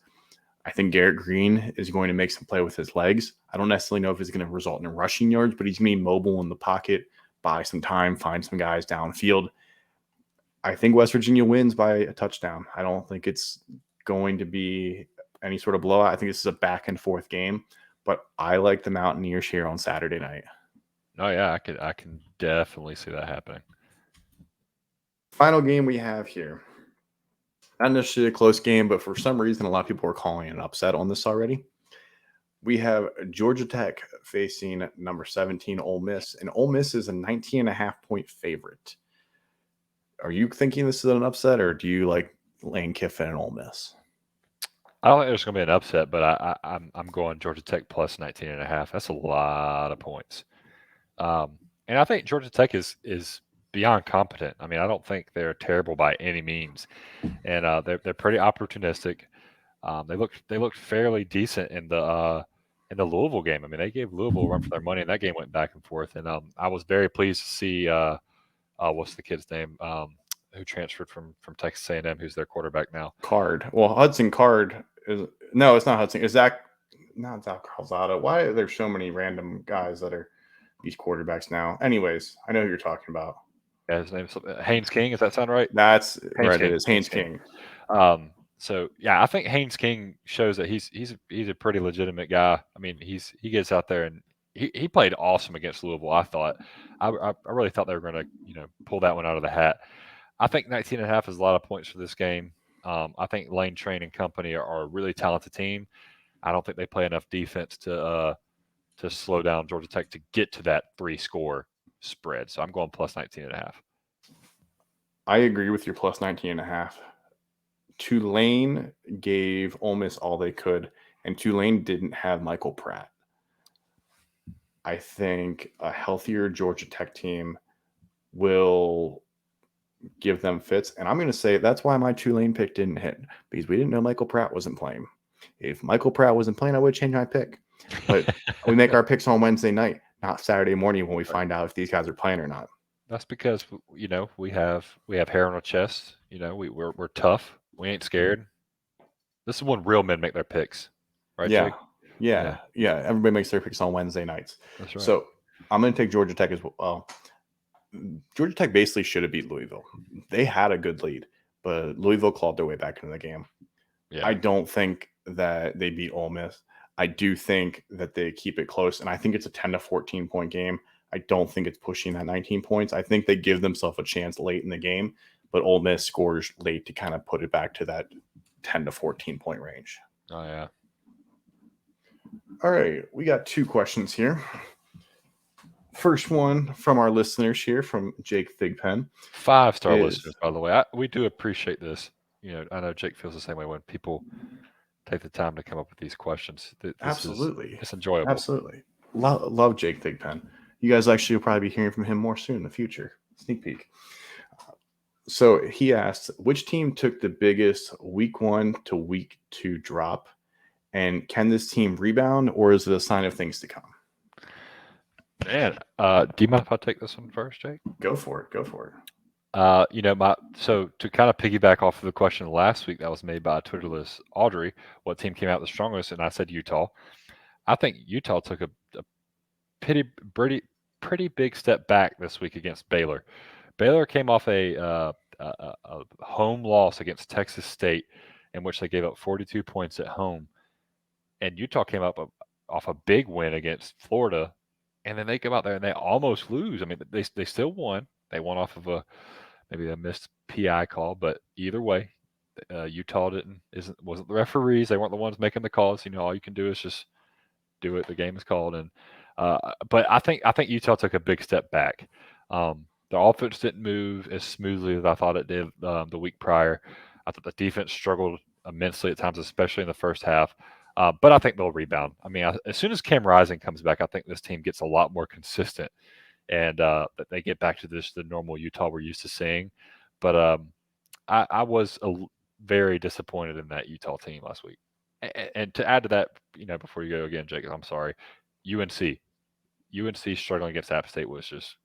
[SPEAKER 1] I think Garrett Green is going to make some play with his legs. I don't necessarily know if it's going to result in rushing yards, but he's going to be mobile in the pocket, buy some time, find some guys downfield. I think West Virginia wins by a touchdown. I don't think it's going to be any sort of blowout. I think this is a back and forth game, but I like the Mountaineers here on Saturday night.
[SPEAKER 2] Oh yeah, I can definitely see that happening.
[SPEAKER 1] Final game we have here. Not necessarily a close game, but for some reason, a lot of people are calling an upset on this already. We have Georgia Tech facing number 17 Ole Miss, and Ole Miss is a 19.5-point favorite. Are you thinking this is an upset, or do you like Lane Kiffin and Ole Miss?
[SPEAKER 2] I don't think there's going to be an upset, but I'm going Georgia Tech plus 19.5. That's a lot of points. And I think Georgia Tech is beyond competent. I mean, I don't think they're terrible by any means, and they're pretty opportunistic. They looked fairly decent in the Louisville game. I mean, they gave Louisville a run for their money, and that game went back and forth. And I was very pleased to see what's the kid's name who transferred from Texas A&M, who's their quarterback now.
[SPEAKER 1] Card. Well, Hudson Card is no, it's not Hudson. Is Zach? Not Zach Calzada. Why are there so many random guys that are these quarterbacks now? Anyways, I know who you're talking about.
[SPEAKER 2] Yeah, his name's Haynes King. Does that sound right?
[SPEAKER 1] That's
[SPEAKER 2] Haynes
[SPEAKER 1] right.
[SPEAKER 2] King.
[SPEAKER 1] It is Haynes King.
[SPEAKER 2] So yeah, I think Haynes King shows that he's a pretty legitimate guy. I mean, he gets out there and he played awesome against Louisville. I thought I really thought they were going to pull that one out of the hat. I think 19.5 is a lot of points for this game. I think Lane Train and company are a really talented team. I don't think they play enough defense to slow down Georgia Tech to get to that 3-score spread. So I'm going plus 19.5.
[SPEAKER 1] I agree with your plus 19.5. Tulane gave Ole Miss all they could, and Tulane didn't have Michael Pratt. I think a healthier Georgia Tech team will give them fits. And I'm going to say that's why my Tulane pick didn't hit, because we didn't know Michael Pratt wasn't playing. If Michael Pratt wasn't playing, I would change my pick. But we make our picks on Wednesday night, not Saturday morning when we find out if these guys are playing or not.
[SPEAKER 2] That's because we have hair on our chest. We're tough. We ain't scared. This is when real men make their picks, right?
[SPEAKER 1] Yeah,
[SPEAKER 2] Jake?
[SPEAKER 1] yeah. Everybody makes their picks on Wednesday nights.
[SPEAKER 2] That's right.
[SPEAKER 1] So I'm going to take Georgia Tech as well. Georgia Tech basically should have beat Louisville. They had a good lead, but Louisville clawed their way back into the game. Yeah. I don't think that they beat Ole Miss. I do think that they keep it close, and I think it's a 10 to 14 point game. I don't think it's pushing that 19 points. I think they give themselves a chance late in the game, but Ole Miss scores late to kind of put it back to that 10 to 14 point range.
[SPEAKER 2] Oh, yeah.
[SPEAKER 1] All right. We got 2 questions here. First one from our listeners here from Jake Thigpen.
[SPEAKER 2] 5-star listeners, by the way. We do appreciate this. I know Jake feels the same way when people take the time to come up with these questions.
[SPEAKER 1] Absolutely.
[SPEAKER 2] It's enjoyable.
[SPEAKER 1] Absolutely. Love Jake Thigpen. You guys actually will probably be hearing from him more soon in the future. Sneak peek. So he asked, which team took the biggest week 1 to week 2 drop? And can this team rebound, or is it a sign of things to come?
[SPEAKER 2] Man, do you mind if I take this one first, Jake?
[SPEAKER 1] Go for it.
[SPEAKER 2] So to kind of piggyback off of the question last week that was made by Twitterless Audrey, what team came out the strongest? And I said Utah. I think Utah took a pretty big step back this week against Baylor. Baylor came off a home loss against Texas State, in which they gave up 42 points at home, and Utah came up off a big win against Florida, and then they come out there and they almost lose. I mean, they still won. They won off of maybe a missed PI call, but either way, Utah wasn't the referees. They weren't the ones making the calls. All you can do is just do it. The game is called, and but I think Utah took a big step back. The offense didn't move as smoothly as I thought it did the week prior. I thought the defense struggled immensely at times, especially in the first half. But I think they'll rebound. I mean, as soon as Cam Rising comes back, I think this team gets a lot more consistent, and that they get back to the normal Utah we're used to seeing. But I was very disappointed in that Utah team last week. And to add to that, before you go again, Jacob, I'm sorry, UNC struggling against App State was just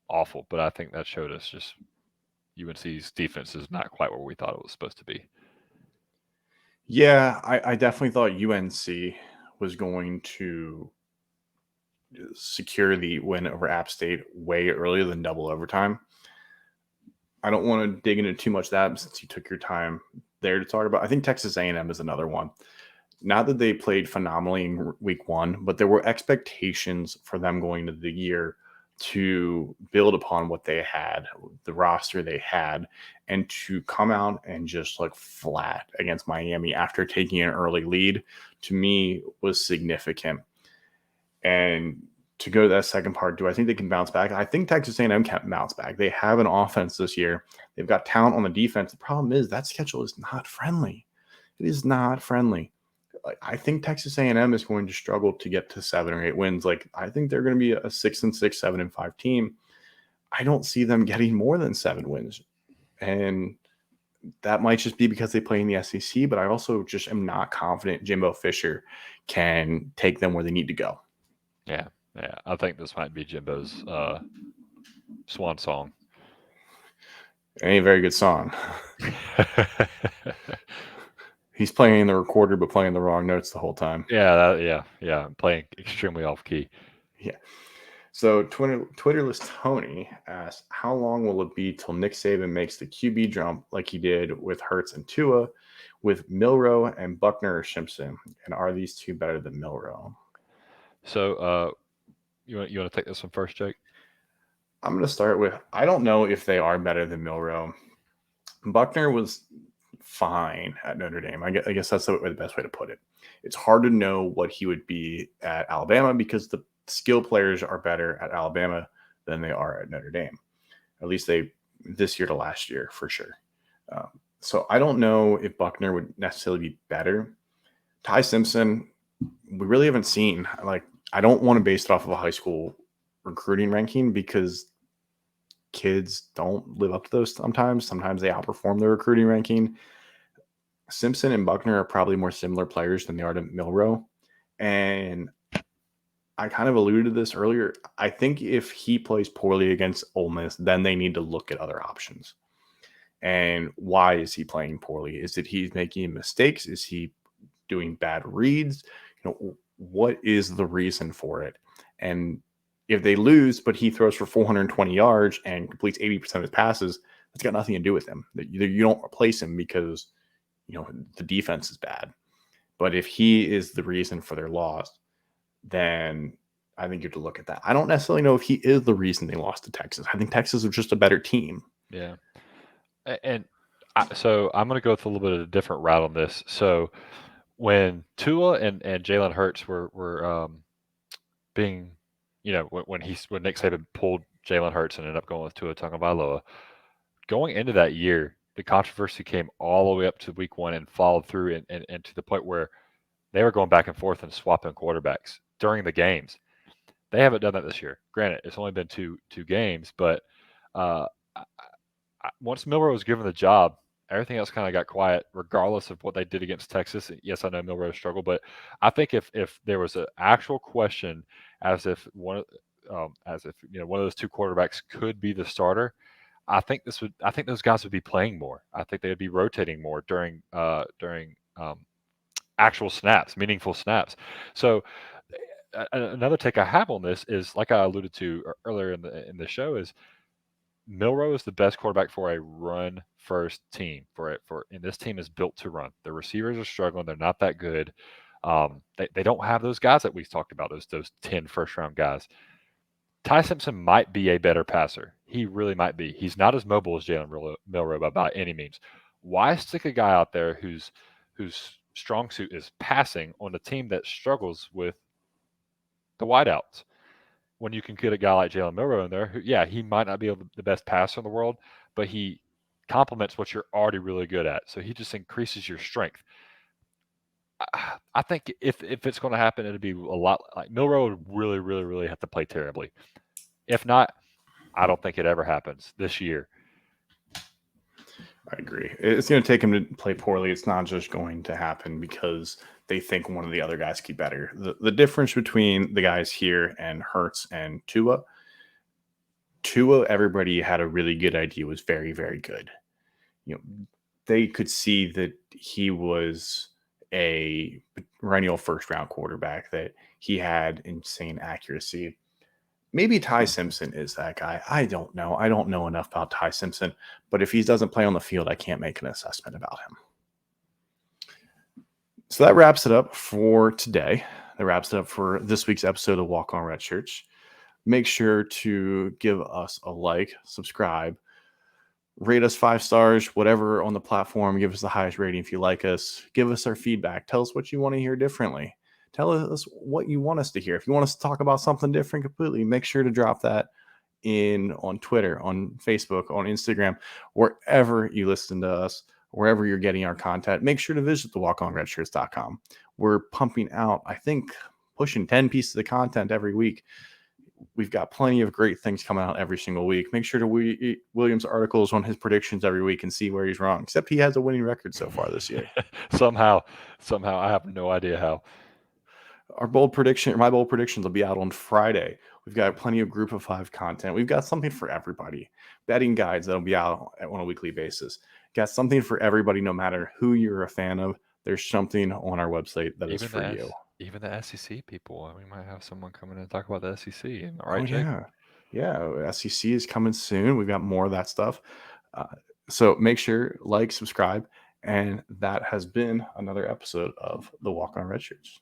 [SPEAKER 2] awful. But I think that showed us just UNC's defense is not quite where we thought it was supposed to be.
[SPEAKER 1] Yeah, I definitely thought UNC was going to secure the win over App State way earlier than double overtime. I don't want to dig into too much of that since you took your time there to talk about. I think Texas A&M is another one. Not that they played phenomenally in week one, but there were expectations for them going into the year to build upon what they had, the roster they had, and to come out and just look flat against Miami after taking an early lead, to me was significant. And to go to that second part, do I think they can bounce back? I think Texas A&M can bounce back. They have an offense this year. They've got talent on the defense. The problem is that schedule is not friendly. It is not friendly. I think Texas A&M is going to struggle to get to 7 or 8 wins. Like, I think they're going to be a 6-6, 7-5 team. I don't see them getting more than 7 wins. And that might just be because they play in the SEC, but I also just am not confident Jimbo Fisher can take them where they need to go.
[SPEAKER 2] Yeah, I think this might be Jimbo's swan song.
[SPEAKER 1] It ain't a very good song. He's playing the recorder, but playing the wrong notes the whole time.
[SPEAKER 2] Yeah, playing extremely off key.
[SPEAKER 1] Yeah. So Twitterless Tony asked, how long will it be till Nick Saban makes the QB jump like he did with Hurts and Tua, with Milroe and Buckner or Simpson? And are these two better than Milroe?
[SPEAKER 2] So you want to take this one first, Jake?
[SPEAKER 1] I'm going to start with, I don't know if they are better than Milroe. Buckner was fine at Notre Dame. I guess that's the best way to put it. It's hard to know what he would be at Alabama because the skill players are better at Alabama than they are at Notre Dame. At least this year to last year for sure. So I don't know if Buckner would necessarily be better. Ty Simpson, we really haven't seen. Like, I don't want to base it off of a high school recruiting ranking because kids don't live up to those sometimes. Sometimes they outperform the recruiting ranking. Simpson and Buckner are probably more similar players than they are to Milroe. And I kind of alluded to this earlier. I think if he plays poorly against Ole Miss, then they need to look at other options. And why is he playing poorly? Is it he's making mistakes? Is he doing bad reads? What is the reason for it? And if they lose, but he throws for 420 yards and completes 80% of his passes, that's got nothing to do with him. You don't replace him because the defense is bad. But if he is the reason for their loss, then I think you have to look at that. I don't necessarily know if he is the reason they lost to Texas. I think Texas was just a better team.
[SPEAKER 2] Yeah. And so I'm going to go with a little bit of a different route on this. So when Tua and Jalen Hurts were being, when Nick Saban pulled Jalen Hurts and ended up going with Tua Tagovailoa, going into that year, the controversy came all the way up to week one and followed through and to the point where they were going back and forth and swapping quarterbacks during the games. They haven't done that this year. Granted, it's only been two games, but once Milroe was given the job, everything else kind of got quiet, regardless of what they did against Texas. Yes, I know Milroe struggled, but I think if there was an actual question as if one of those two quarterbacks could be the starter, I think those guys would be playing more. I think they would be rotating more during actual snaps, meaningful snaps. So another take I have on this is, like I alluded to earlier in the show, is Milroe is the best quarterback for a run first team. And this team is built to run. The receivers are struggling. They're not that good. They don't have those guys that we've talked about, those 10 first round guys. Ty Simpson might be a better passer. He really might be. He's not as mobile as Jalen Milroe by any means. Why stick a guy out there whose strong suit is passing on a team that struggles with the wideouts, when you can get a guy like Jalen Milroe in there who, he might not be the best passer in the world, but he complements what you're already really good at. So he just increases your strength. I think if it's going to happen, it'll be a lot like Milroe would really, really, really have to play terribly. If not, I don't think it ever happens this year.
[SPEAKER 1] I agree. It's going to take him to play poorly. It's not just going to happen because they think one of the other guys could be better. The difference between the guys here and Hurts and Tua, everybody had a really good idea was very, very good. They could see that he was a perennial first-round quarterback, that he had insane accuracy. Maybe Ty Simpson is that guy. I don't know. I don't know enough about Ty Simpson, but if he doesn't play on the field, I can't make an assessment about him. So that wraps it up for today. That wraps it up for this week's episode of Walk On Red Shirts. Make sure to give us a like, subscribe, rate us 5 stars, whatever on the platform. Give us the highest rating if you like us. Give us our feedback. Tell us what you want to hear differently. Tell us what you want us to hear. If you want us to talk about something different completely, make sure to drop that in on Twitter, on Facebook, on Instagram, wherever you listen to us, wherever you're getting our content. Make sure to visit the walkonredshirts.com. We're pumping out, I think, pushing 10 pieces of content every week. We've got plenty of great things coming out every single week. Make sure to read Williams' articles on his predictions every week and see where he's wrong, except he has a winning record so far this year.
[SPEAKER 2] somehow, I have no idea how.
[SPEAKER 1] My bold predictions will be out on Friday. We've got plenty of group of 5 content. We've got something for everybody. Betting guides that'll be out on a weekly basis. Got something for everybody, no matter who you're a fan of. There's something on our website that is for you.
[SPEAKER 2] Even the SEC people. We might have someone coming in to talk about the SEC. All right,
[SPEAKER 1] Jake? Yeah. SEC is coming soon. We've got more of that stuff. So make sure, like, subscribe, and that has been another episode of the Walk On Red Shirts.